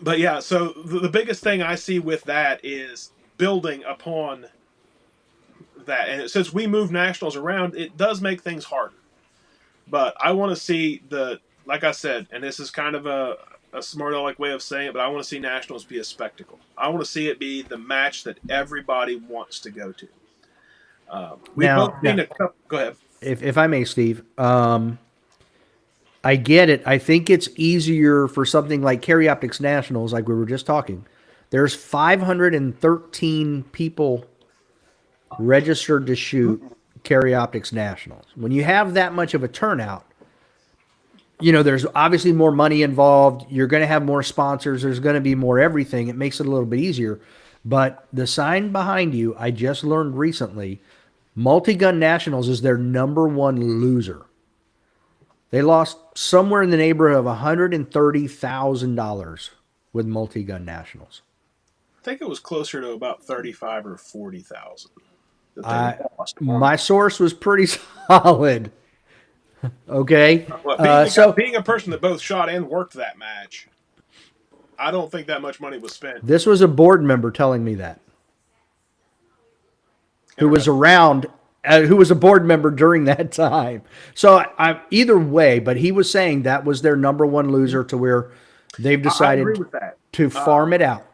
Speaker 2: but yeah, so the biggest thing I see with that is building upon that. And since we move Nationals around, it does make things harder. But I want to see like I said, and this is kind of a smart aleck way of saying it, but I want to see Nationals be a spectacle. I want to see it be the match that everybody wants to go to. We've both
Speaker 1: Now,
Speaker 2: seen a couple. Go ahead.
Speaker 1: if I may, Steve, I get it. I think it's easier for something like Carry Optics Nationals, like we were just talking. There's 513 people registered to shoot Carry Optics Nationals. When you have that much of a turnout, there's obviously more money involved. You're going to have more sponsors. There's going to be more everything. It makes it a little bit easier. But the sign behind you, I just learned recently, Multi-Gun Nationals is their number one loser. They lost somewhere in the neighborhood of $130,000 with Multi-Gun Nationals.
Speaker 2: I think it was closer to about 35 or 40,000 that they
Speaker 1: I,
Speaker 2: lost.
Speaker 1: my source was pretty solid. Okay.
Speaker 2: Well,
Speaker 1: So
Speaker 2: being a person that both shot and worked that match, I don't think that much money was spent.
Speaker 1: this was a board member telling me that, who was around, who was a board member during that time. So either way, but he was saying that was their number one loser, to where they've
Speaker 2: I agree
Speaker 1: decided
Speaker 2: with that.
Speaker 1: to farm it out.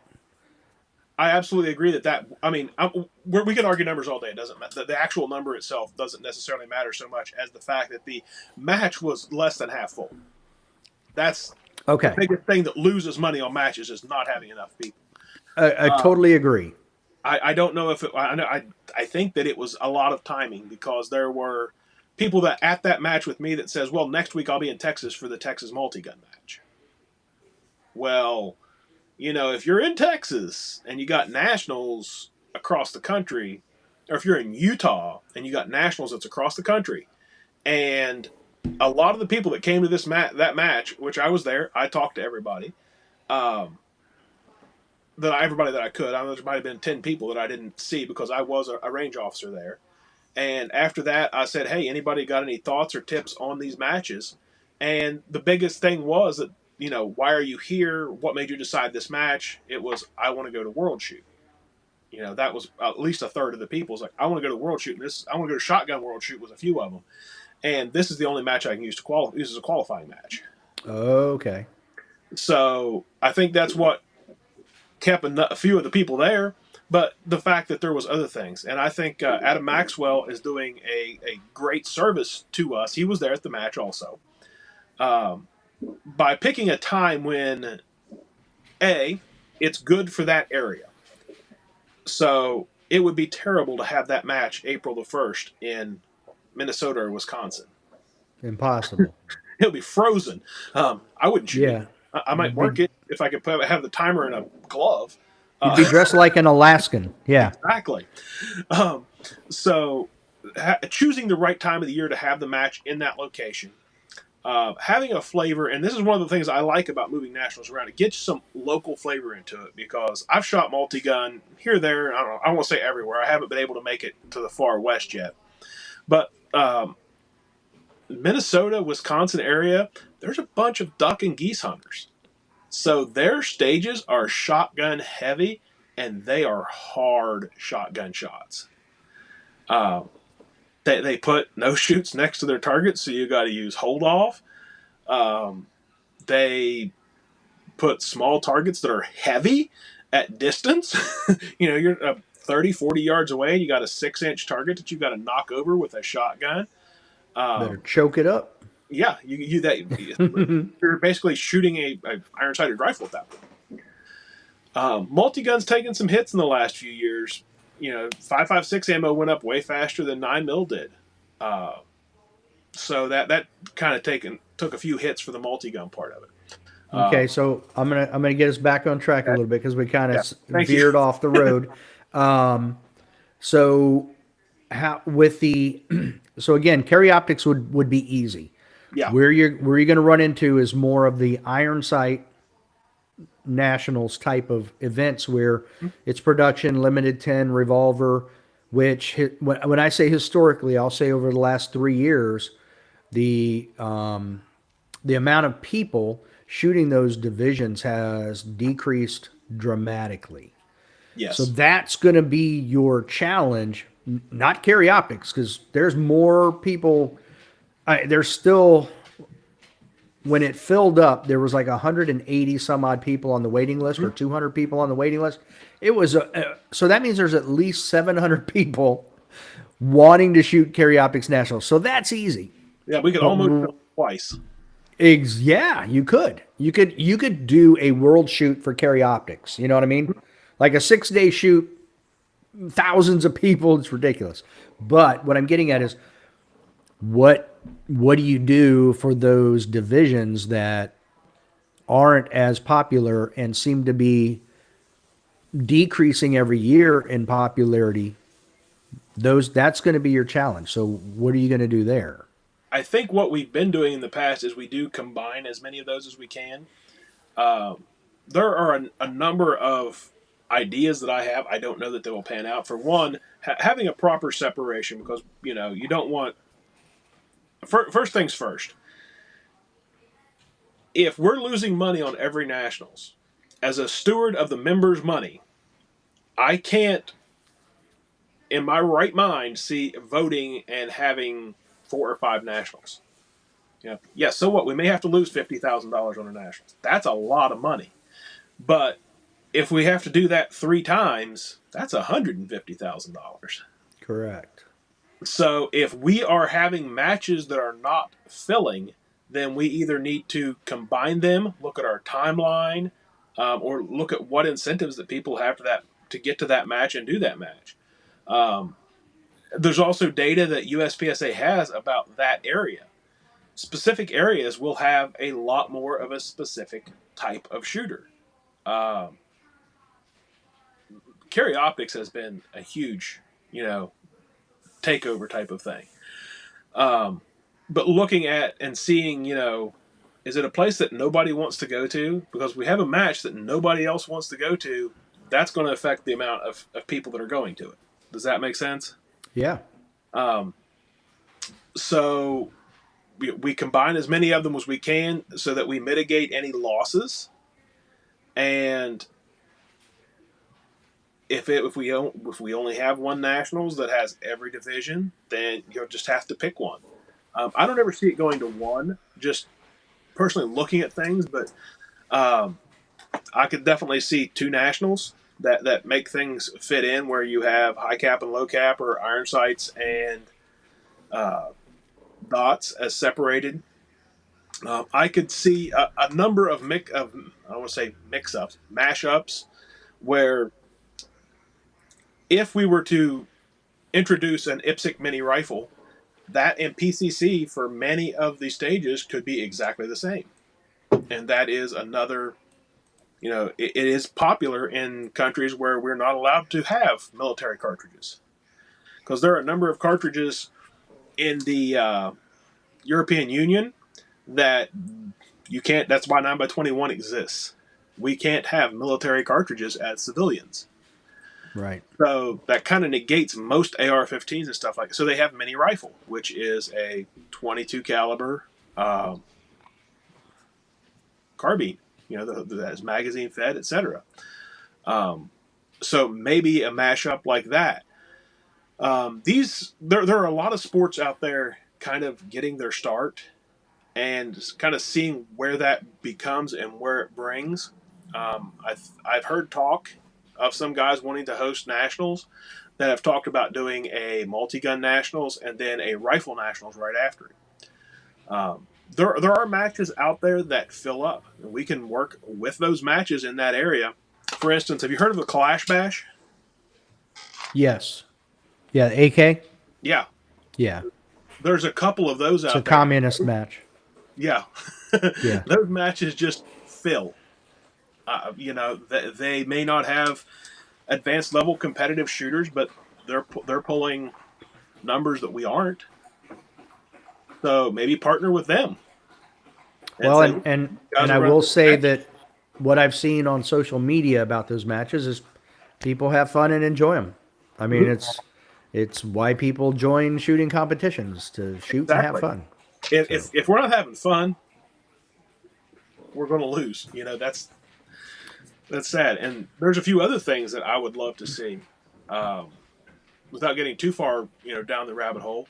Speaker 2: I absolutely agree that. I mean, we can argue numbers all day. It doesn't matter. The actual number itself doesn't necessarily matter so much as the fact that the match was less than half full. That's
Speaker 1: Okay.
Speaker 2: the biggest thing that loses money on matches is not having enough people.
Speaker 1: I totally agree.
Speaker 2: I don't know if it. I think that it was a lot of timing, because there were people that at that match with me that says, "Well, next week I'll be in Texas for the Texas multi-gun match." Well, if you're in Texas and you got nationals across the country, or if you're in Utah and you got nationals that's across the country, and a lot of the people that came to that match, which I was there, I talked to everybody. Everybody that I could. I know there might have been 10 people that I didn't see because I was a range officer there. And after that, I said, "Hey, anybody got any thoughts or tips on these matches?" And the biggest thing was that, why are you here? What made you decide this match? It was, I want to go to World Shoot. That was at least a third of the people. It's like, I want to go to World Shoot. And I want to go to Shotgun World Shoot with a few of them. And this is the only match I can use as a qualifying match.
Speaker 1: Okay.
Speaker 2: So I think that's what kept a few of the people there, but the fact that there was other things. And I think Adam Maxwell is doing a great service to us. He was there at the match also, by picking a time when it's good for that area. So it would be terrible to have that match April the 1st in Minnesota or Wisconsin.
Speaker 1: Impossible.
Speaker 2: It'll be frozen. I wouldn't shoot
Speaker 1: Yeah.
Speaker 2: it. I might work it if I could have the timer in a glove.
Speaker 1: You'd be dressed like an Alaskan. Yeah.
Speaker 2: Exactly. So choosing the right time of the year to have the match in that location, having a flavor, and this is one of the things I like about moving nationals around. It gets some local flavor into it, because I've shot multi-gun here, there. I don't know. I won't say everywhere. I haven't been able to make it to the far west yet, but Minnesota, Wisconsin area, there's a bunch of duck and geese hunters. So their stages are shotgun heavy, and they are hard shotgun shots. They put no shoots next to their targets, so you got to use hold off. They put small targets that are heavy at distance. You're 30, 40 yards away, and you got a 6-inch target that you got to knock over with a shotgun.
Speaker 1: Better choke it up.
Speaker 2: Yeah, you're basically shooting a iron-sighted rifle at that point. Multi-gun's taken some hits in the last few years. 5.56 ammo went up way faster than 9mm did. So that kind of took a few hits for the multi-gun part of it.
Speaker 1: Okay, so I'm gonna get us back on track a little bit, because we kind of
Speaker 2: Thank
Speaker 1: veered
Speaker 2: you.
Speaker 1: off the road. So how with the so again, carry optics would be easy.
Speaker 2: Yeah.
Speaker 1: Where you're going to run into is more of the iron sight nationals type of events where it's production limited 10 revolver, which when I say historically, I'll say over the last 3 years, the the amount of people shooting those divisions has decreased dramatically. So
Speaker 2: Yes.
Speaker 1: that's going to be your challenge, not carry optics, because there's more people. There's still, when it filled up, there was like 180 some odd people on the waiting list or 200 people on the waiting list. It was so that means there's at least 700 people wanting to shoot carry optics nationals. So that's easy.
Speaker 2: Yeah, we could
Speaker 1: But
Speaker 2: almost do it twice.
Speaker 1: yeah, you could do a world shoot for carry optics. You know what I mean? Like a 6 day shoot, thousands of people. It's ridiculous. But what I'm getting at is what do you do for those divisions that aren't as popular and seem to be decreasing every year in popularity? That's going to be your challenge. So what are you going to do there?
Speaker 2: I think what we've been doing in the past is we do combine as many of those as we can. Um, there are a number of ideas that I have. I don't know that they will pan out. For one, having a proper separation, because you don't want. First things first. If we're losing money on every nationals, as a steward of the members' money, I can't, in my right mind, see voting and having 4 or 5 nationals. Yeah. So what? We may have to lose $50,000 on our nationals. That's a lot of money. But if we have to do that 3 times, that's $150,000.
Speaker 1: Correct.
Speaker 2: So if we are having matches that are not filling, then we either need to combine them, look at our timeline, or look at what incentives that people have to get to that match and do that match. Um, there's also data that USPSA has about that area. Specific areas will have a lot more of a specific type of shooter. Um, Carry optics has been a huge, takeover type of thing. Um, but looking at and seeing, is it a place that nobody wants to go to? Because we have a match that nobody else wants to go to, that's going to affect the amount of people that are going to it. Does that make sense?
Speaker 1: Yeah.
Speaker 2: Um, so we combine as many of them as we can so that we mitigate any losses. And if we only have one nationals that has every division, then you'll just have to pick one. I don't ever see it going to one. Just personally looking at things, but um, I could definitely see 2 nationals that make things fit in where you have high cap and low cap, or iron sights and uh, dots as separated. I could see a number of I don't want to say mix ups, mash ups, where if we were to introduce an IPSC mini rifle, that in PCC for many of the stages could be exactly the same. And that is another, it is popular in countries where we're not allowed to have military cartridges. Because there are a number of cartridges in the European Union that you can't, that's why 9x21 exists. We can't have military cartridges as civilians.
Speaker 1: Right.
Speaker 2: So that kind of negates most AR-15s and stuff like that. So they have mini rifle, which is a 22 caliber carbine, that is magazine fed, etc. So maybe a mashup like that. There are a lot of sports out there kind of getting their start and kind of seeing where that becomes and where it brings. I've heard talk of some guys wanting to host nationals that have talked about doing a multi-gun nationals and then a rifle nationals right after it. There are matches out there that fill up, and we can work with those matches in that area. For instance, have you heard of the Clash Bash?
Speaker 1: Yes. Yeah. AK.
Speaker 2: Yeah,
Speaker 1: Yeah.
Speaker 2: there's a couple of those
Speaker 1: It's a
Speaker 2: out there.
Speaker 1: communist match.
Speaker 2: Yeah,
Speaker 1: Yeah.
Speaker 2: those matches just fill. They may not have advanced level competitive shooters, but they're pulling numbers that we aren't. So maybe partner with them and
Speaker 1: Well,
Speaker 2: say,
Speaker 1: and
Speaker 2: "Look,
Speaker 1: and
Speaker 2: you guys
Speaker 1: and
Speaker 2: are
Speaker 1: I
Speaker 2: running
Speaker 1: will
Speaker 2: this
Speaker 1: say
Speaker 2: match."
Speaker 1: that what I've seen on social media about those matches is people have fun and enjoy them. I mean,
Speaker 2: Mhm.
Speaker 1: it's why people join shooting competitions, to shoot and have
Speaker 2: Exactly.
Speaker 1: fun.
Speaker 2: If,
Speaker 1: So,
Speaker 2: if we're not having fun, we're going to lose. That's sad. And there's a few other things that I would love to see, um, without getting too far, down the rabbit hole.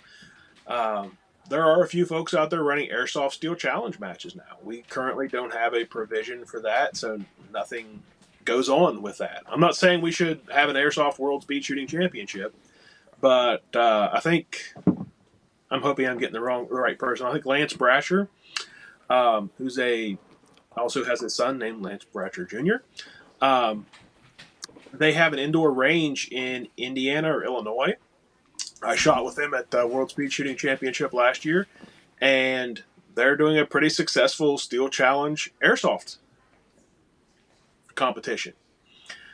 Speaker 2: Um, there are a few folks out there running airsoft steel challenge matches now. We currently don't have a provision for that, so nothing goes on with that. I'm not saying we should have an airsoft world speed shooting championship, but I think I'm hoping I'm getting the right person. I think Lance Brasher, who's also has a son named Lance Brasher Jr. Um, they have an indoor range in Indiana or Illinois. I shot with them at the World Speed Shooting Championship last year, and they're doing a pretty successful Steel Challenge airsoft competition.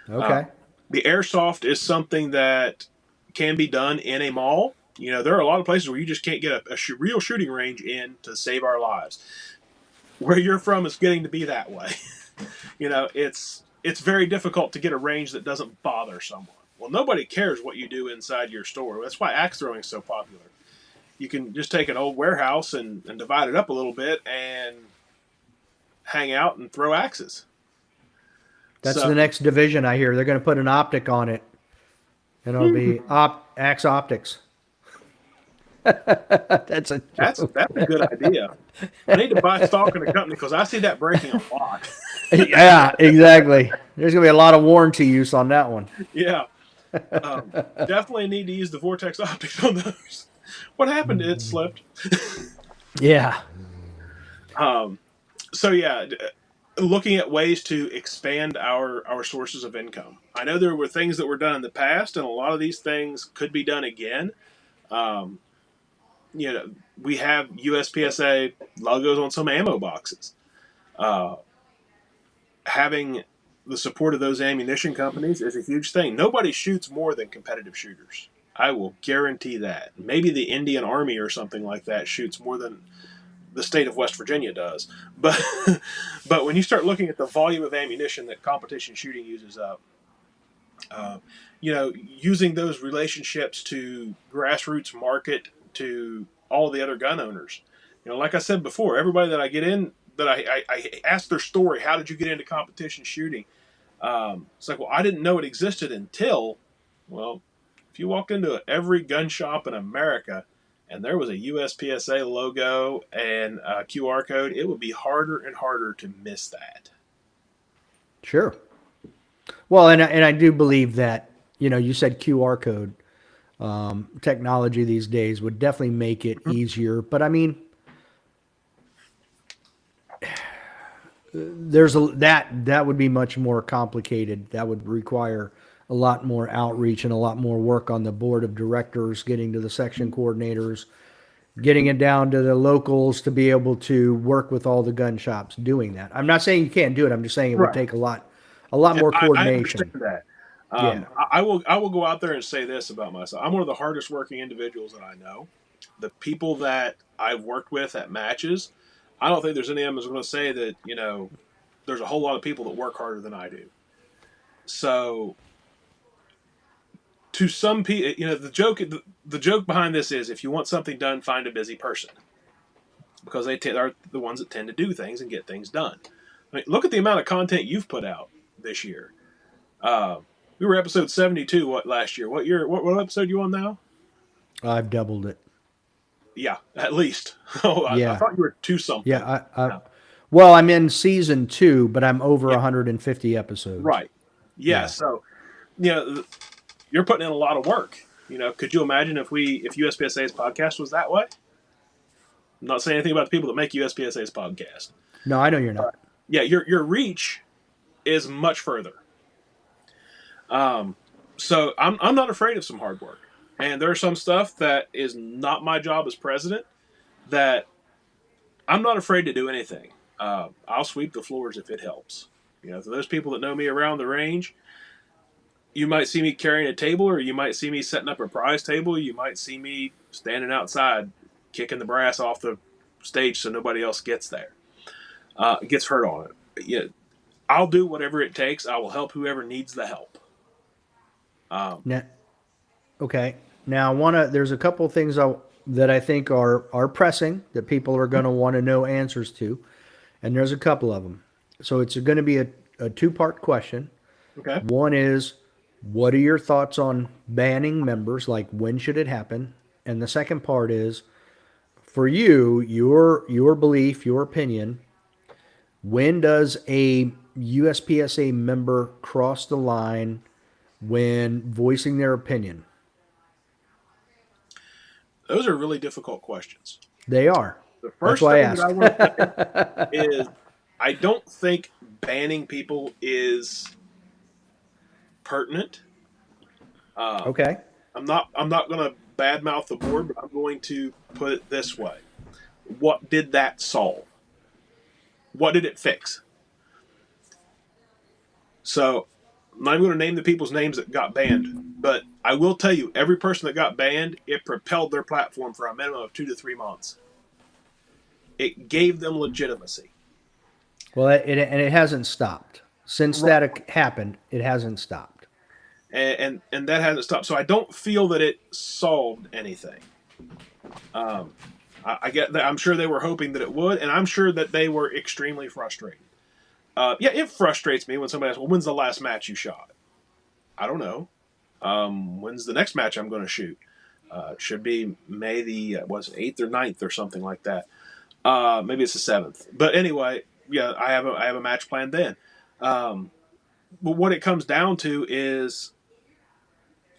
Speaker 2: Uh,
Speaker 1: okay.
Speaker 2: the airsoft is something that can be done in a mall. There are a lot of places where you just can't get a real shooting range in to save our lives. Where you're from is getting to be that way. It's very difficult to get a range that doesn't bother someone. Well, nobody cares what you do inside your store. That's why axe throwing is so popular. You can just take an old warehouse and divide it up a little bit and hang out and throw axes.
Speaker 1: That's
Speaker 2: So
Speaker 1: the next division I hear. They're going to put an optic on it, and it'll be Axe Optics. That's a
Speaker 2: that's
Speaker 1: joke.
Speaker 2: a good idea. I need to buy stock in a company because I see that breaking a lot.
Speaker 1: Yeah, exactly. There's going to be a lot of warranty use on that one.
Speaker 2: Yeah, definitely need to use the vortex optics on those. What happened? It slipped.
Speaker 1: Yeah.
Speaker 2: Um, so yeah, looking at ways to expand our sources of income. I know there were things that were done in the past, and a lot of these things could be done again. Um, we have USPSA logos on some ammo boxes. Uh, Having the support of those ammunition companies is a huge thing. Nobody shoots more than competitive shooters. I will guarantee that. Maybe the Indian Army or something like that shoots more than the state of West Virginia does. But but when you start looking at the volume of ammunition that competition shooting uses up, uh, using those relationships to grassroots market to all the other gun owners. Like I said before, everybody that I get in, that I ask their story. How did you get into competition shooting? It's like, well, I didn't know it existed until, well, if you walked into every gun shop in America and there was a USPSA logo and a QR code, it would be harder and harder to miss that.
Speaker 1: Sure. Well, and I do believe that, you said QR code technology these days would definitely make it easier. But I mean, that would be much more complicated. That would require a lot more outreach and a lot more work on the board of directors, getting to the section coordinators, getting it down to the locals to be able to work with all the gun shops doing that. I'm not saying you can't do it. I'm just saying it would
Speaker 2: Right.
Speaker 1: take a lot
Speaker 2: And
Speaker 1: more
Speaker 2: I understand
Speaker 1: coordination.
Speaker 2: that.
Speaker 1: Yeah,
Speaker 2: I will go out there and say this about myself. I'm one of the hardest working individuals that I know. The people that I've worked with at matches, I don't think there's any of them that's going to say that, there's a whole lot of people that work harder than I do. So to some people, the joke behind this is if you want something done, find a busy person because are the ones that tend to do things and get things done. I mean, look at the amount of content you've put out this year. Uh, we were episode 72 last year. What year? What episode you on now?
Speaker 1: I've doubled it.
Speaker 2: Yeah, at least. Oh, I
Speaker 1: Yeah,
Speaker 2: thought you were two something.
Speaker 1: yeah. I
Speaker 2: No.
Speaker 1: well, I'm in season 2, but I'm over
Speaker 2: Yeah,
Speaker 1: 150 episodes.
Speaker 2: right. Yeah,
Speaker 1: Yeah.
Speaker 2: so you're putting in a lot of work. Could you imagine if USPSA's podcast was that way? I'm not saying anything about the people that make USPSA's podcast.
Speaker 1: No, I know you're not.
Speaker 2: Yeah, your reach is much further. So I'm not afraid of some hard work. And there's some stuff that is not my job as president that I'm not afraid to do anything. I'll sweep the floors if it helps. For those people that know me around the range, You might see me carrying a table, or you might see me setting up a prize table. You might see me standing outside, kicking the brass off the stage so nobody else gets there, gets hurt on it. Yeah, I'll do whatever it takes. I will help whoever needs the help.
Speaker 1: Now, okay. Now, there's a couple of things that I think are pressing that people are going to want to know answers to, and there's a couple of them. So it's going to be a two-part question.
Speaker 2: Okay.
Speaker 1: One is, what are your thoughts on banning members? Like, when should it happen? And the second part is, for you, your belief, your opinion, when does a USPSA member cross the line when voicing their opinion?
Speaker 2: Those are really difficult questions.
Speaker 1: They are.
Speaker 2: The
Speaker 1: That's
Speaker 2: first
Speaker 1: why I
Speaker 2: thing that I
Speaker 1: asked.
Speaker 2: want to say is I don't think banning people is pertinent.
Speaker 1: Okay.
Speaker 2: I'm not going to badmouth the board, but I'm going to put it this way: what did that solve? What did it fix? So I'm not even going to name the people's names that got banned, but I will tell you, every person that got banned, it propelled their platform for a minimum of 2 to 3 months. It gave them legitimacy.
Speaker 1: Well, it hasn't stopped since that happened. It hasn't stopped.
Speaker 2: And that hasn't stopped. So I don't feel that it solved anything. I get that. I'm sure they were hoping that it would, and I'm sure that they were extremely frustrated. Yeah, it frustrates me when somebody asks, "Well, when's the last match you shot?" I don't know. When's the next match I'm going to shoot? It should be May the 8th or 9th or something like that. Maybe it's the 7th. But anyway, yeah, I have a match planned then. But what it comes down to is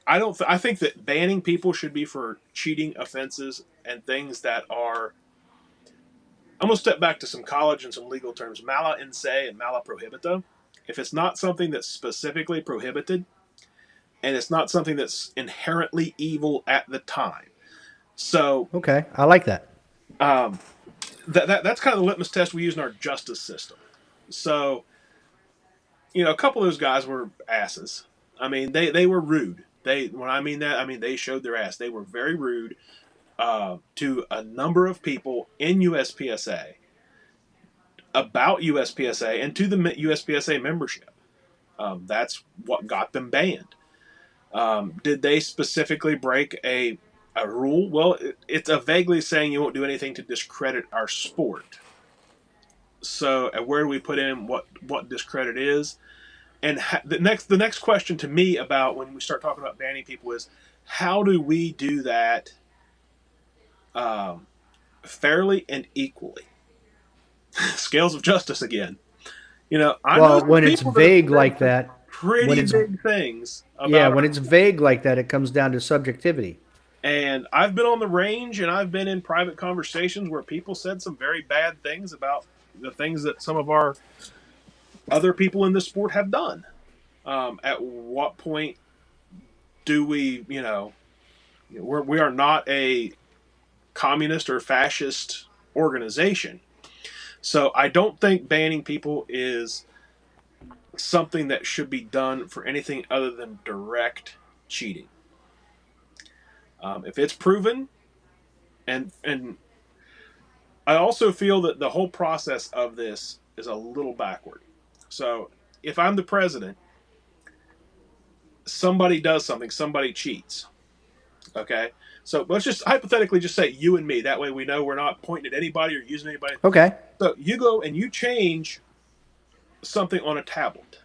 Speaker 2: I think that banning people should be for cheating offenses and things that are. I'm going to step back to some college and some legal terms: mala in se and mala prohibita. If it's not something that's specifically prohibited, and it's not something that's inherently evil at the time. So
Speaker 1: Okay, I like that.
Speaker 2: that's kind of the litmus test we use in our justice system. So, a couple of those guys were asses. I mean, they were rude. When I mean that, I mean they showed their ass. They were very rude to a number of people in USPSA about USPSA and to the USPSA membership. That's what got them banned. Did they specifically break a rule? Well, it's a vaguely saying you won't do anything to discredit our sport. So, where do we put in what discredit is? And the next question to me about when we start talking about banning people is, how do we do that fairly and equally? Scales of justice again. I know
Speaker 1: Well, when it's
Speaker 2: people that have
Speaker 1: vague
Speaker 2: said
Speaker 1: like
Speaker 2: some
Speaker 1: that, when
Speaker 2: pretty
Speaker 1: it's
Speaker 2: big things
Speaker 1: yeah,
Speaker 2: about
Speaker 1: when
Speaker 2: our
Speaker 1: it's vague like that, it comes down to subjectivity.
Speaker 2: And I've been on the range and I've been in private conversations where people said some very bad things about the things that some of our other people in the sport have done. At what point do we are not a communist or fascist organization. So I don't think banning people is something that should be done for anything other than direct cheating. If it's proven, and I also feel that the whole process of this is a little backward. So if I'm the president, somebody does something, somebody cheats. Okay? So let's just hypothetically just say you and me. That way we know we're not pointing at anybody or using anybody.
Speaker 1: Okay.
Speaker 2: So you go and you change something on a tablet.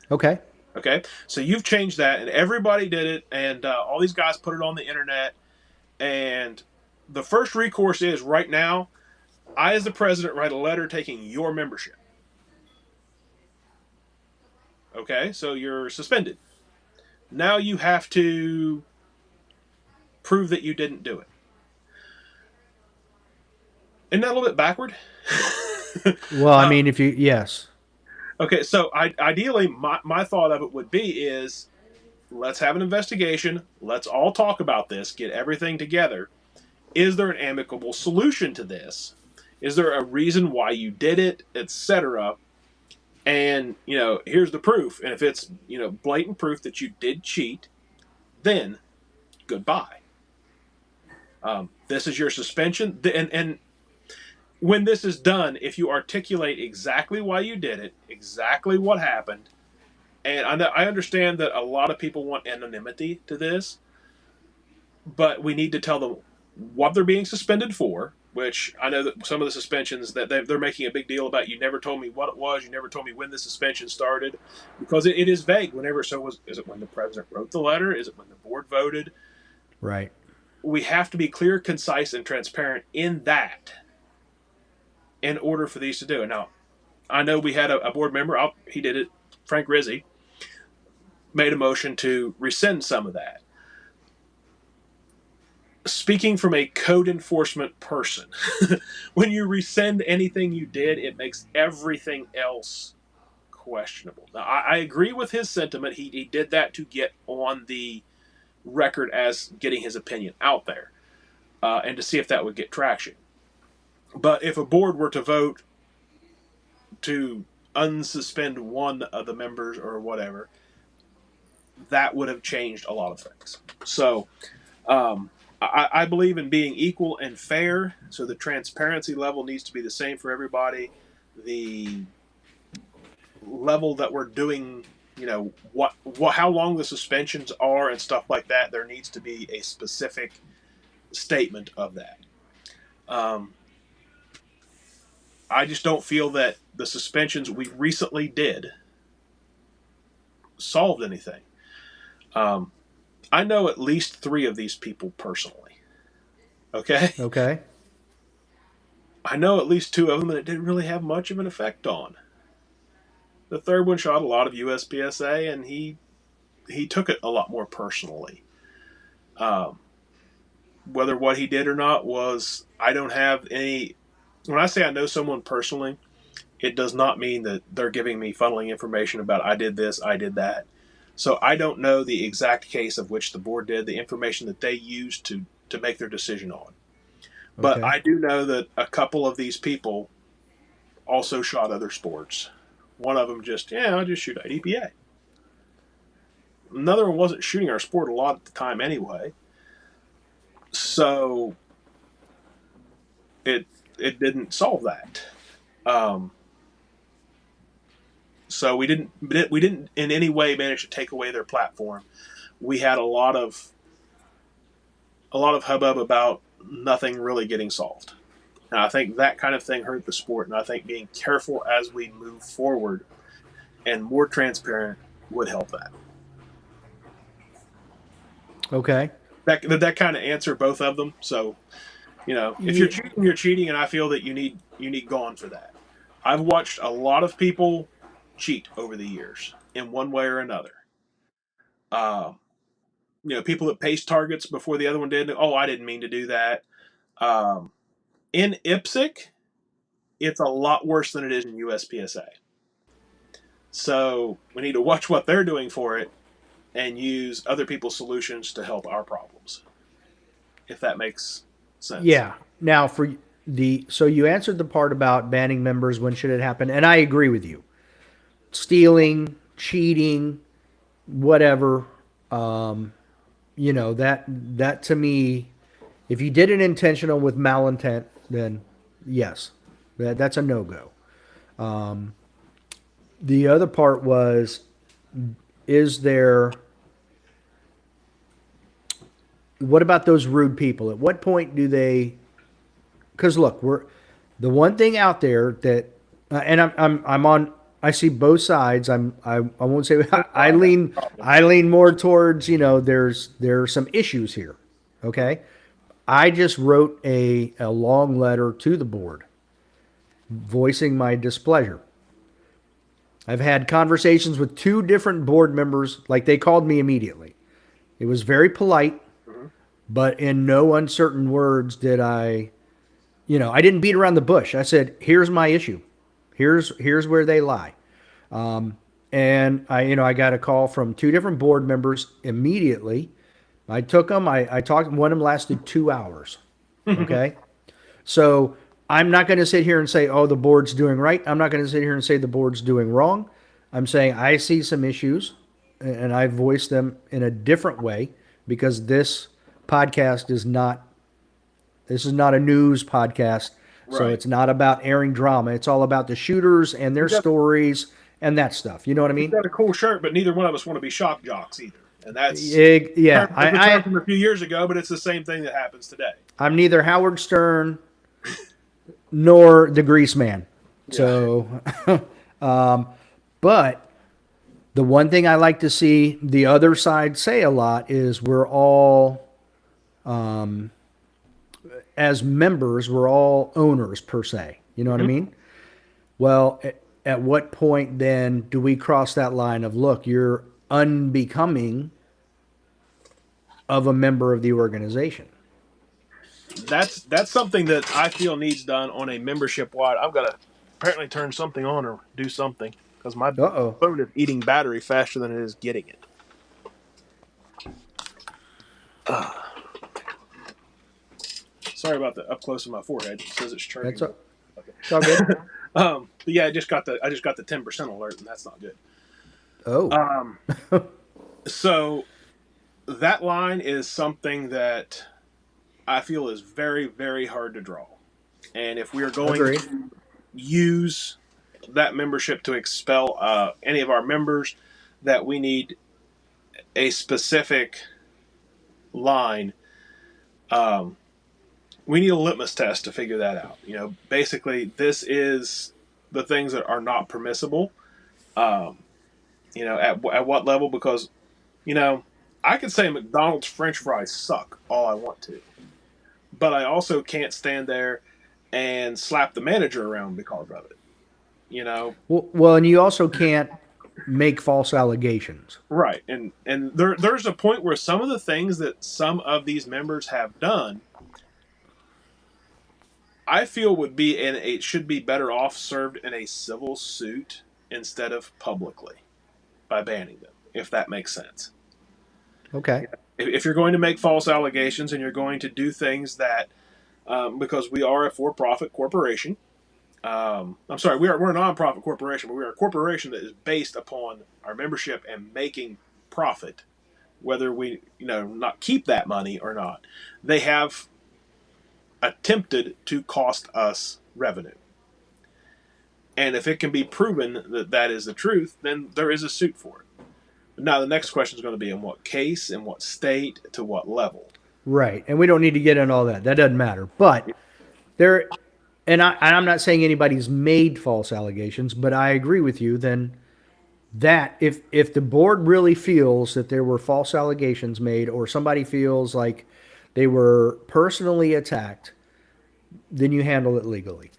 Speaker 1: Okay.
Speaker 2: Okay? So you've changed that and everybody did it and all these guys put it on the internet. And the first recourse is right now, I, as the president, write a letter taking your membership. Okay, so you're suspended. Now you have to prove that you didn't do it. Isn't that a little bit backward?
Speaker 1: Well, I mean, yes.
Speaker 2: Okay, so ideally, my thought of it would be is, let's have an investigation. Let's all talk about this. Get everything together. Is there an amicable solution to this? Is there a reason why you did it, etc.? And, here's the proof. And if it's, blatant proof that you did cheat, then goodbye. This is your suspension. And when this is done, if you articulate exactly why you did it, exactly what happened, and I understand that a lot of people want anonymity to this, but we need to tell them what they're being suspended for, which I know that some of the suspensions that they're making a big deal about. You never told me what it was. You never told me when the suspension started, because it is vague. Is it when the president wrote the letter? Is it when the board voted?
Speaker 1: Right.
Speaker 2: We have to be clear, concise, and transparent in that in order for these to do it. Now, I know we had a board member, he did it, Frank Rizzi, made a motion to rescind some of that. Speaking from a code enforcement person, when you rescind anything you did, it makes everything else questionable. Now, I agree with his sentiment. He did that to get on the record as getting his opinion out there, and to see if that would get traction. But if a board were to vote to unsuspend one of the members or whatever, that would have changed a lot of things. So I believe in being equal and fair. So the transparency level needs to be the same for everybody. The level that we're doing, how long the suspensions are and stuff like that, there needs to be a specific statement of that. I just don't feel that the suspensions we recently did solved anything. I know at least 3 of these people personally. Okay?
Speaker 1: Okay.
Speaker 2: I know at least 2 of them that it didn't really have much of an effect on. The third one shot a lot of USPSA, and he took it a lot more personally. Whether what he did or not was, I don't have any. When I say I know someone personally, it does not mean that they're giving me funneling information about I did this, I did that. So I don't know the exact case of which the board did, the information that they used to make their decision on. But
Speaker 1: Okay.
Speaker 2: I do know that a couple of these people also shot other sports. One of them I'll just shoot IDPA. Another one wasn't shooting our sport a lot at the time anyway. So it didn't solve that. So we didn't in any way manage to take away their platform. We had a lot of hubbub about nothing really getting solved. And I think that kind of thing hurt the sport. And I think being careful as we move forward and more transparent would help that.
Speaker 1: Okay.
Speaker 2: Did that kind of answer both of them? So, if you're cheating, you're cheating, and I feel that you need gone for that. I've watched a lot of people cheat over the years in one way or another. People that paste targets before the other one did. Oh, I didn't mean to do that. In IPSC, it's a lot worse than it is in USPSA. So we need to watch what they're doing for it and use other people's solutions to help our problems, if that makes sense.
Speaker 1: Yeah. Now, so you answered the part about banning members, when should it happen? And I agree with you. Stealing, cheating, whatever, that to me, if you did it intentional with malintent, then yes, that's a no-go. The other part was, what about those rude people? At what point do they? Because look, the one thing out there that, and I'm on. I see both sides. I won't say I lean more towards, there are some issues here. Okay, I just wrote a long letter to the board voicing my displeasure. I've had conversations with 2 different board members. Like, they called me immediately. It was very polite, but in no uncertain words did I didn't beat around the bush. I said, here's my issue. Here's where they lie. And I got a call from 2 different board members immediately. I took them. I talked. One of them lasted 2 hours. Okay. So I'm not going to sit here and say, oh, the board's doing right. I'm not going to sit here and say the board's doing wrong. I'm saying I see some issues and I voice them in a different way because podcast is not, this is not a news podcast. So
Speaker 2: Right.
Speaker 1: it's not about airing drama. It's all about the shooters and their
Speaker 2: We've got,
Speaker 1: stories and that stuff. You know what I
Speaker 2: we've
Speaker 1: mean?
Speaker 2: got a cool shirt, but neither one of us want to be shock jocks either. And that's
Speaker 1: Yeah.
Speaker 2: that's a term from a few years ago, but it's the same thing that happens today.
Speaker 1: I'm neither Howard Stern nor the Grease Man.
Speaker 2: Yeah.
Speaker 1: So, but the one thing I like to see the other side say a lot is we're all, as members, we're all owners per se. You know what I mean? Well, at what point then do we cross that line of, look, you're unbecoming of a member of the organization?
Speaker 2: That's something that I feel needs done on a membership wide. I've got to apparently turn something on or do something because my
Speaker 1: Uh-oh.
Speaker 2: phone is eating battery faster than it is getting it. Sorry about the up close to my forehead. It says it's charging.
Speaker 1: That's all, it's all good.
Speaker 2: But yeah, I just got the 10% alert, and that's not good.
Speaker 1: Oh.
Speaker 2: So that line is something that I feel is very, very hard to draw. And if we are going
Speaker 1: Agreed.
Speaker 2: to use that membership to expel any of our members, that we need a specific line. We need a litmus test to figure that out. You know, basically, this is the things that are not permissible. You know, at what level? Because, you know, I could say McDonald's French fries suck all I want to, but I also can't stand there and slap the manager around because of it. You know,
Speaker 1: Well, and you also can't make false allegations.
Speaker 2: right? And there's a point where some of the things that some of these members have done, I feel would be and it should be better off served in a civil suit instead of publicly by banning them, if that makes sense.
Speaker 1: Okay.
Speaker 2: If you're going to make false allegations and you're going to do things that, because we are a for-profit corporation, I'm sorry, we're a non-profit corporation, but we are a corporation that is based upon our membership and making profit, whether we, you know, not keep that money or not. They have attempted to cost us revenue. And if it can be proven that that is the truth, then there is a suit for it. Now, the next question is going to be in what case, in what state, to what level.
Speaker 1: Right. And we don't need to get into all that. That doesn't matter. But there, I'm not saying anybody's made false allegations, but I agree with you then that if the board really feels that there were false allegations made or somebody feels like they were personally attacked, then you handle it legally.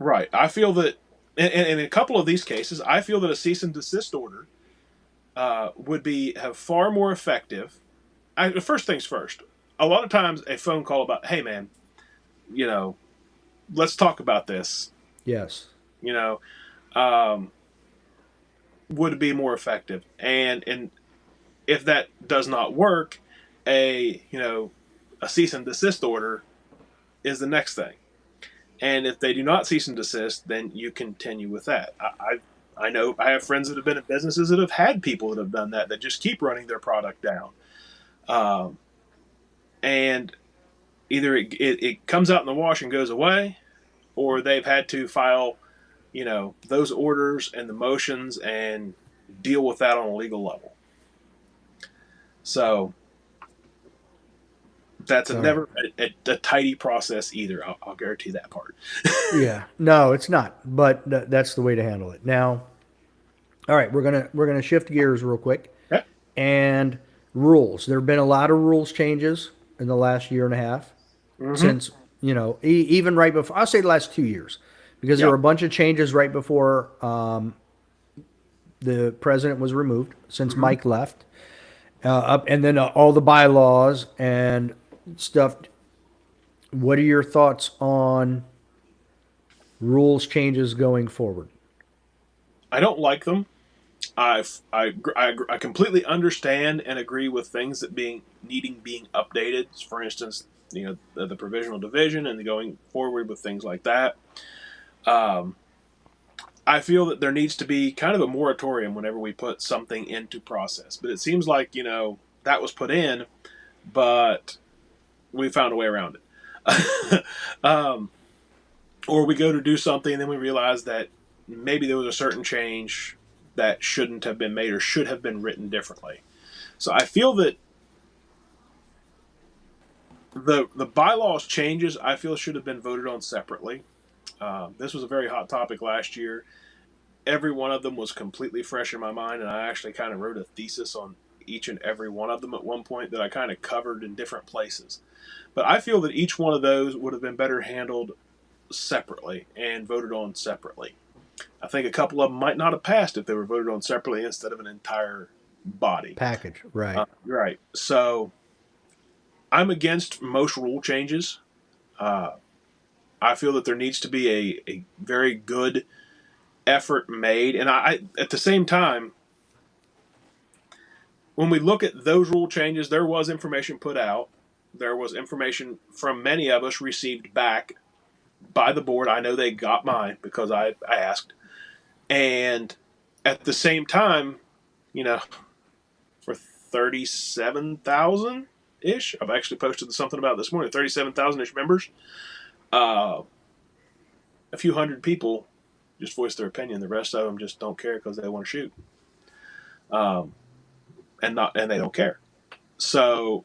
Speaker 2: Right. I feel that, in a couple of these cases, I feel that a cease and desist order would have far more effective. First things first. A lot of times, a phone call about, hey man, you know, let's talk about this.
Speaker 1: Yes.
Speaker 2: You know, would be more effective. And if that does not work, a cease and desist order is the next thing. And if they do not cease and desist, then you continue with that. I know I have friends that have been in businesses that have had people that have done that just keep running their product down. And either it comes out in the wash and goes away, or they've had to file, you know, those orders and the motions and deal with that on a legal level. So that's never a tidy process either. I'll guarantee that part.
Speaker 1: Yeah. No, it's not. But that's the way to handle it. Now, all right, we're gonna shift gears real quick.
Speaker 2: Okay.
Speaker 1: And rules. There have been a lot of rules changes in the last year and a half since, you know, even right before, I'll say the last 2 years, because there were a bunch of changes right before the president was removed, since Mike left, and then all the bylaws and stuff. What are your thoughts on rules changes going forward?
Speaker 2: I don't like them. I completely understand and agree with things that being updated. For instance, the provisional division and going forward with things like that. Um, I feel that there needs to be kind of a moratorium whenever we put something into process. But it seems like, that was put in, but we found a way around it. Or we go to do something and then we realize that maybe there was a certain change that shouldn't have been made or should have been written differently. So I feel that the bylaws changes, I feel, should have been voted on separately. This was a very hot topic last year. Every one of them was completely fresh in my mind, and I actually kind of wrote a thesis on each and every one of them at one point that I kind of covered in different places. But I feel that each one of those would have been better handled separately and voted on separately. I think a couple of them might not have passed if they were voted on separately instead of an entire body
Speaker 1: package. Right.
Speaker 2: Right. So I'm against most rule changes. I feel that there needs to be a very good effort made, and I at the same time, when we look at those rule changes, there was information put out. There was information from many of us received back by the board. I know they got mine because I asked. And at the same time, for 37,000-ish, I've actually posted something about this morning, 37,000-ish members, a few hundred people just voice their opinion. The rest of them just don't care because they want to shoot. And they don't care. So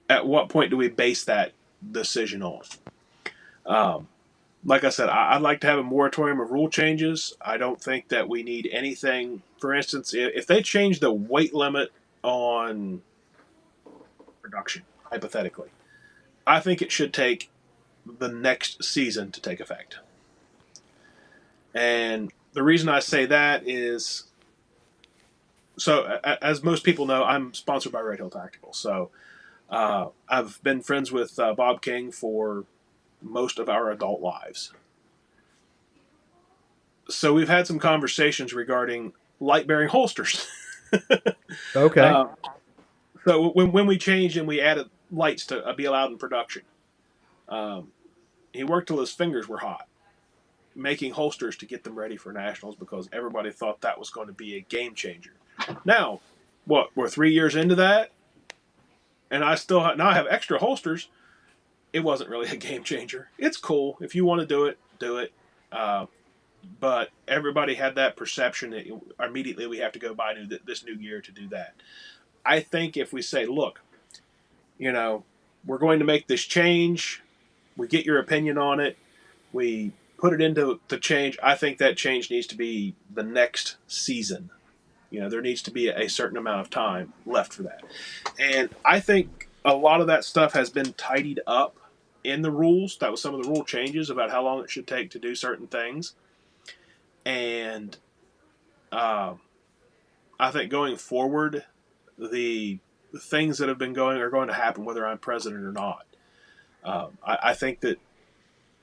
Speaker 2: at what point do we base that decision on? Like I said, I'd like to have a moratorium of rule changes. I don't think that we need anything. For instance, if they change the weight limit on production, hypothetically, I think it should take the next season to take effect. And the reason I say that is, so as most people know, I'm sponsored by Red Hill Tactical. So I've been friends with Bob King for most of our adult lives. So we've had some conversations regarding light-bearing holsters.
Speaker 1: Okay.
Speaker 2: So when we changed and we added lights to be allowed in production, he worked till his fingers were hot, making holsters to get them ready for nationals because everybody thought that was going to be a game changer. Now, we're 3 years into that, and I have extra holsters. It wasn't really a game changer. It's cool. If you want to do it, do it. But everybody had that perception that immediately we have to go buy this new gear to do that. I think if we say, look, we're going to make this change, we get your opinion on it, we put it into the change, I think that change needs to be the next season. There needs to be a certain amount of time left for that. And I think a lot of that stuff has been tidied up in the rules. That was some of the rule changes about how long it should take to do certain things. And I think going forward, the things that have been going are going to happen whether I'm president or not. I think that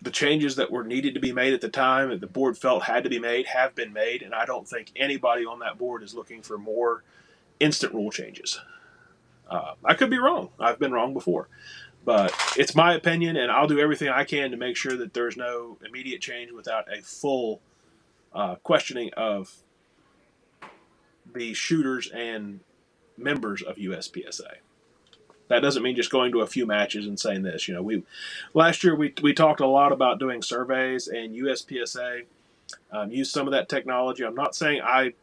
Speaker 2: the changes that were needed to be made at the time that the board felt had to be made have been made, and I don't think anybody on that board is looking for more instant rule changes. I could be wrong. I've been wrong before. But it's my opinion, and I'll do everything I can to make sure that there's no immediate change without a full questioning of the shooters and members of USPSA. That doesn't mean just going to a few matches and saying this. Last year we talked a lot about doing surveys, and USPSA used some of that technology. I'm not saying I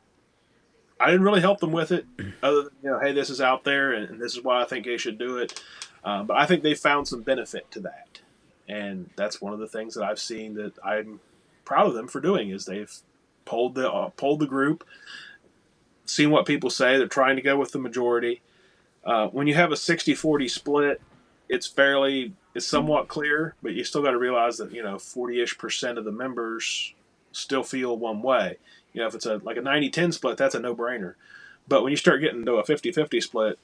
Speaker 2: didn't really help them with it, other than hey, this is out there, and this is why I think they should do it. But I think they found some benefit to that, and that's one of the things that I've seen that I'm proud of them for doing is they've polled the group, seen what people say. They're trying to go with the majority. When you have a 60-40 split, it's somewhat clear, but you still got to realize that 40-ish% of the members still feel one way. If it's like a 90-10 split, that's a no-brainer. But when you start getting to a 50-50 split,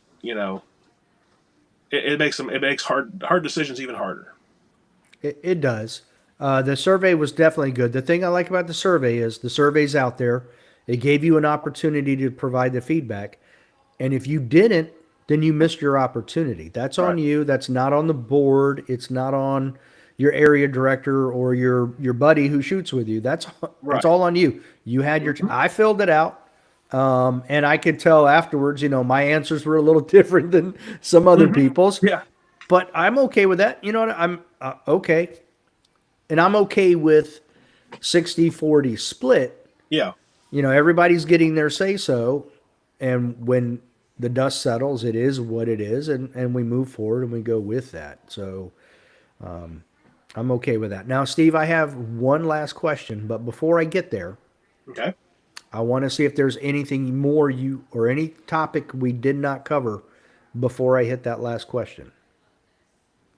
Speaker 2: it makes hard decisions even harder.
Speaker 1: It does. The survey was definitely good. The thing I like about the survey is the survey's out there. It gave you an opportunity to provide the feedback. And if you didn't then you missed your opportunity. That's
Speaker 2: Right.
Speaker 1: on you. That's not on the board. It's not on your area director or your buddy who shoots with you. That's
Speaker 2: Right.
Speaker 1: all on you. You had your.
Speaker 2: Mhm.
Speaker 1: I filled it out, and I could tell afterwards. My answers were a little different than some other
Speaker 2: Mhm.
Speaker 1: people's,
Speaker 2: Yeah.
Speaker 1: but I'm okay with that. You know what? I'm okay, and I'm okay with 60-40 split.
Speaker 2: Yeah.
Speaker 1: Everybody's getting their say so, and when the dust settles, it is what it is, and we move forward and we go with that. So I'm okay with that. Now, Steve, I have one last question, but before I get there,
Speaker 2: Okay.
Speaker 1: I want to see if there's anything more you or any topic we did not cover before I hit that last question.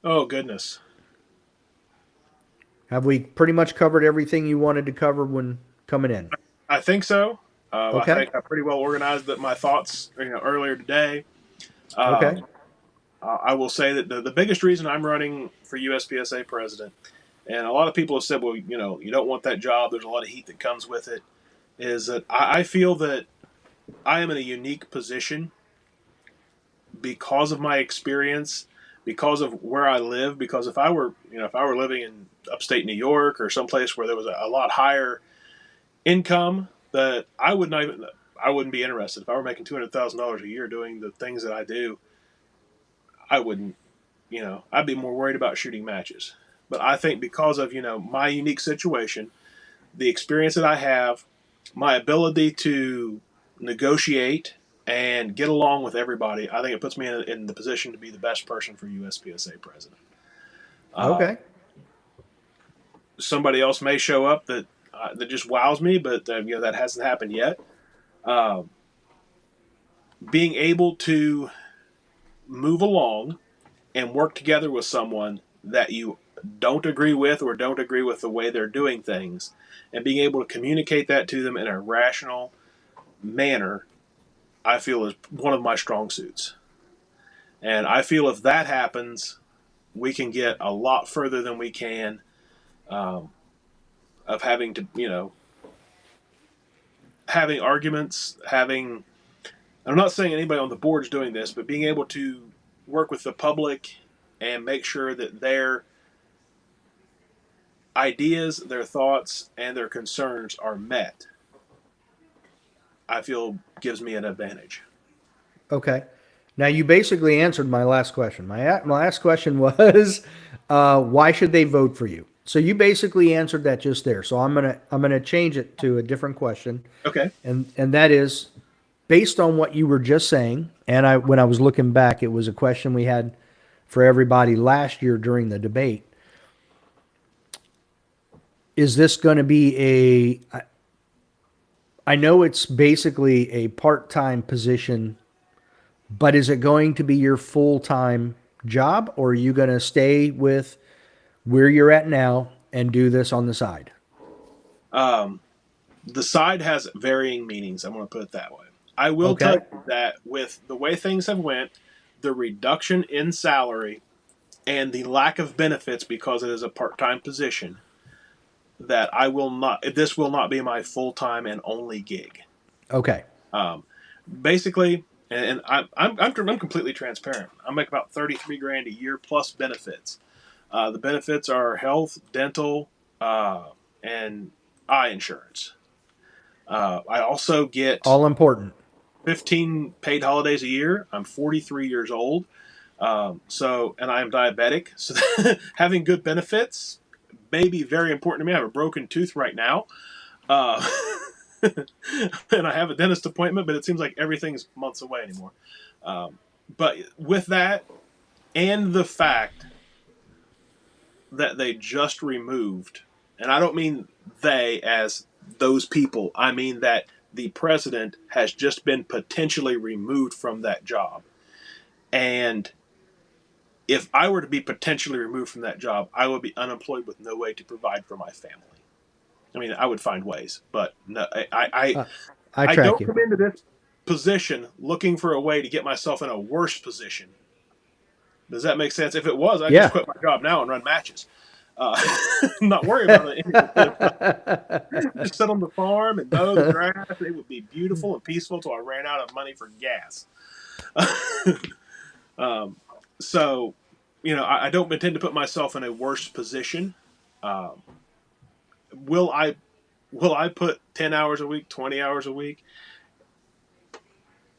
Speaker 2: Oh goodness.
Speaker 1: Have we pretty much covered everything you wanted to cover when coming in?
Speaker 2: I think so. I
Speaker 1: Okay.
Speaker 2: think I pretty well organized my thoughts, earlier today.
Speaker 1: Okay.
Speaker 2: Um, I will say that the biggest reason I'm running for USPSA president, and a lot of people have said, well, you don't want that job. There's a lot of heat that comes with it. Is that I feel that I am in a unique position because of my experience, because of where I live. Because if I were living in upstate New York or someplace where there was a lot higher income, that I wouldn't be interested. If I were making $200,000 a year doing the things that I do, I wouldn't. I'd be more worried about shooting matches. But I think because of my unique situation, the experience that I have, my ability to negotiate and get along with everybody, I think it puts me in the position to be the best person for USPSA president. Uh,
Speaker 1: Okay.
Speaker 2: Somebody else may show up that just wows me, but that hasn't happened yet. Uh, Being able to move along and work together with someone that you don't agree with or don't agree with the way they're doing things, and being able to communicate that to them in a rational manner, I feel is one of my strong suits. And I feel if that happens, we can get a lot further than we can um, of having to, having arguments, having. I'm not saying anybody on the board is doing this, but being able to work with the public and make sure that their ideas, their thoughts, and their concerns are met, I feel gives me an advantage.
Speaker 1: Okay. Now you basically answered my last question. My last question was, why should they vote for you? So you basically answered that just there. So I'm gonna change it to a different question,
Speaker 2: Okay.
Speaker 1: and that is based on what you were just saying. And when I was looking back, it was a question we had for everybody last year during the debate. Is this going to be I know it's basically a part-time position, but is it going to be your full-time job, or are you going to stay with where you're at now and do this on the side?
Speaker 2: Um, the side has varying meanings. I'm going to put it that way. I will tell
Speaker 1: Okay.
Speaker 2: you that with the way things have went, the reduction in salary and the lack of benefits because it is a part-time position, that I will not. This will not be my full-time and only gig.
Speaker 1: Okay.
Speaker 2: Um, Basically, and I'm completely transparent. I make about 33 grand a year plus benefits. The benefits are health, dental, and eye insurance. I also get
Speaker 1: All important.
Speaker 2: 15 paid holidays a year. I'm 43 years old. And I am diabetic. So having good benefits may be very important to me. I have a broken tooth right now. Uh, and I have a dentist appointment, but it seems like everything's months away anymore. But with that, and the fact that they just removed, and I don't mean they as those people, I mean that the president has just been potentially removed from that job. And if I were to be potentially removed from that job, I would be unemployed with no way to provide for my family. I mean, I would find ways, but no,
Speaker 1: Uh, I
Speaker 2: I
Speaker 1: track
Speaker 2: don't
Speaker 1: you.
Speaker 2: come into this position looking for a way to get myself in a worse position. Does that make sense? If it was, I'd just
Speaker 1: Yeah.
Speaker 2: quit my job now and run matches. Uh, not worry about it. Just sit on the farm and mow the grass. It would be beautiful and peaceful till I ran out of money for gas. So, I don't intend to put myself in a worse position. Um, will I put 10 hours a week, 20 hours a week?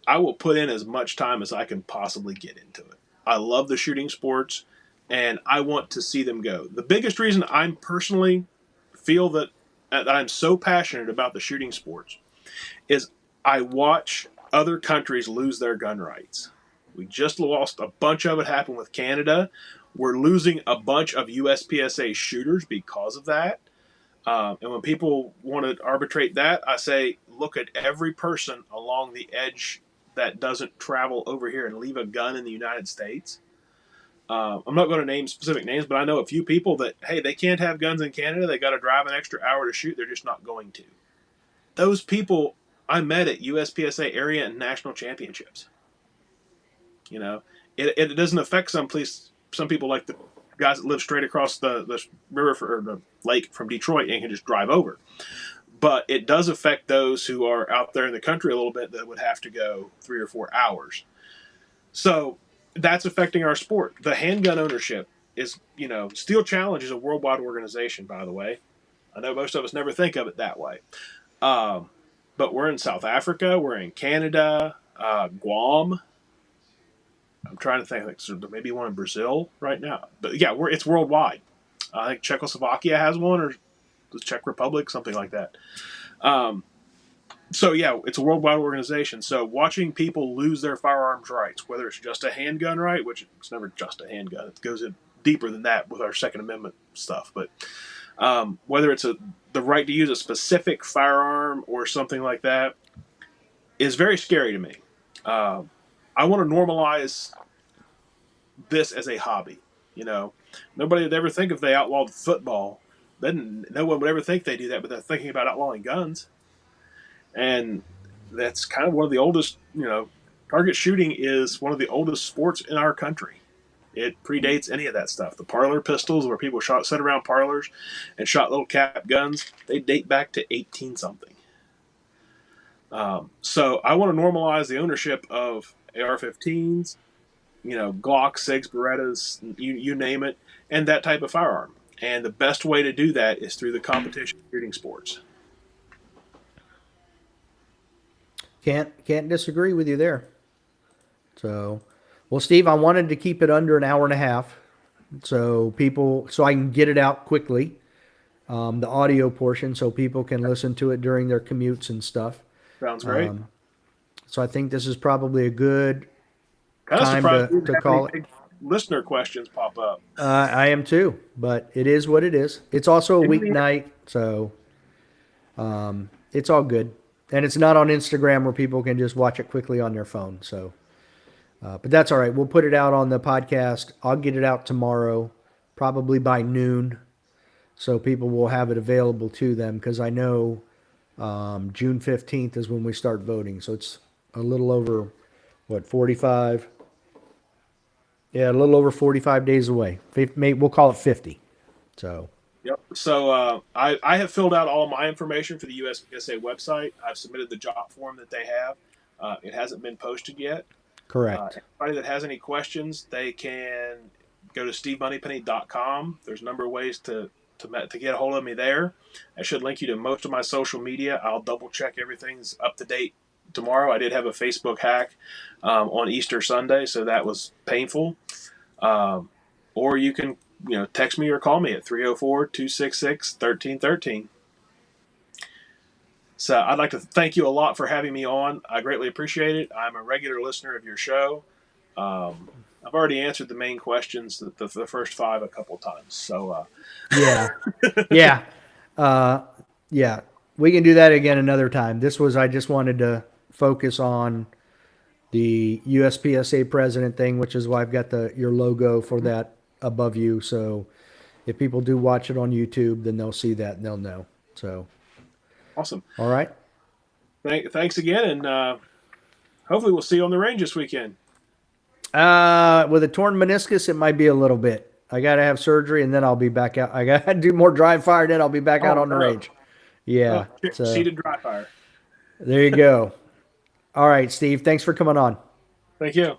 Speaker 2: I will put in as much time as I can possibly get into it. I love the shooting sports, and I want to see them go. The biggest reason I'm personally feel that I'm so passionate about the shooting sports is I watch other countries lose their gun rights. We just lost a bunch of it happened with Canada. We're losing a bunch of USPSA shooters because of that. And when people want to arbitrate that, I say, look at every person along the edge that doesn't travel over here and leave a gun in the United States. I'm not going to name specific names, but I know a few people that, hey, they can't have guns in Canada. They got to drive an extra hour to shoot. They're just not going to. Those people I met at USPSA area and national championships. It doesn't affect some people like the guys that live straight across the river or the lake from Detroit and can just drive over. But it does affect those who are out there in the country a little bit that would have to go 3 or 4 hours. So that's affecting our sport. The handgun ownership is, Steel Challenge is a worldwide organization, by the way. I know most of us never think of it that way. But we're in South Africa, we're in Canada, Guam. I'm trying to think, so there may be one in Brazil right now. But yeah, it's worldwide. I think Czechoslovakia has one, or the Czech Republic, something like that. So yeah, it's a worldwide organization. So watching people lose their firearms rights, whether it's just a handgun right, which it's never just a handgun, it goes in deeper than that with our Second Amendment stuff. But whether it's the right to use a specific firearm or something like that is very scary to me. I want to normalize this as a hobby. Nobody would ever think if they outlawed football. Then no one would ever think they do that, but they're thinking about outlawing guns. And that's kind of one of the oldest, target shooting is one of the oldest sports in our country. It predates any of that stuff. The parlor pistols, where people sat around parlors and shot little cap guns, they date back to 18-something. So I want to normalize the ownership of AR-15s, Glock, SIGs, Berettas, you name it, and that type of firearm. And the best way to do that is through the competition shooting sports.
Speaker 1: Can't disagree with you there. So, well, Steve, I wanted to keep it under an hour and a half, so I can get it out quickly, the audio portion, so people can listen to it during their commutes and stuff.
Speaker 2: Sounds great.
Speaker 1: So I think this is probably a good
Speaker 2: kind of
Speaker 1: time to call it.
Speaker 2: Listener questions pop up.
Speaker 1: I am too, but it is what it is. It's also a weeknight, so it's all good. And it's not on Instagram where people can just watch it quickly on their phone. So, but that's all right. We'll put it out on the podcast. I'll get it out tomorrow, probably by noon, so people will have it available to them, because I know June 15th is when we start voting. So it's a little over, 45? Yeah, a little over 45 days away. We'll call it 50. So.
Speaker 2: Yep. So I have filled out all my information for the USPSA website. I've submitted the job form that they have. It hasn't been posted yet.
Speaker 1: Correct.
Speaker 2: Anybody that has any questions, they can go to stevemoneypenny.com. There's a number of ways to get a hold of me there. I should link you to most of my social media. I'll double check everything's up to date tomorrow. I did have a Facebook hack on Easter Sunday, so that was painful. Or you can text me or call me at 304-266-1313. So I'd like to thank you a lot for having me on. I greatly appreciate it. I'm a regular listener of your show. I've already answered the main questions, the first 5 a couple of times. So
Speaker 1: yeah. Yeah. We can do that again another time. I just wanted to focus on the USPSA President thing, which is why I've got your logo for that above you. So if people do watch it on YouTube, then they'll see that and they'll know. So
Speaker 2: awesome.
Speaker 1: All right.
Speaker 2: Thanks again. And hopefully we'll see you on the range this weekend.
Speaker 1: With a torn meniscus, it might be a little bit. I got to have surgery and then I'll be back out. I got to do more dry fire. Then I'll be back out on the range. Yeah.
Speaker 2: Seated dry fire.
Speaker 1: There you go. All right, Steve. Thanks for coming on.
Speaker 2: Thank you.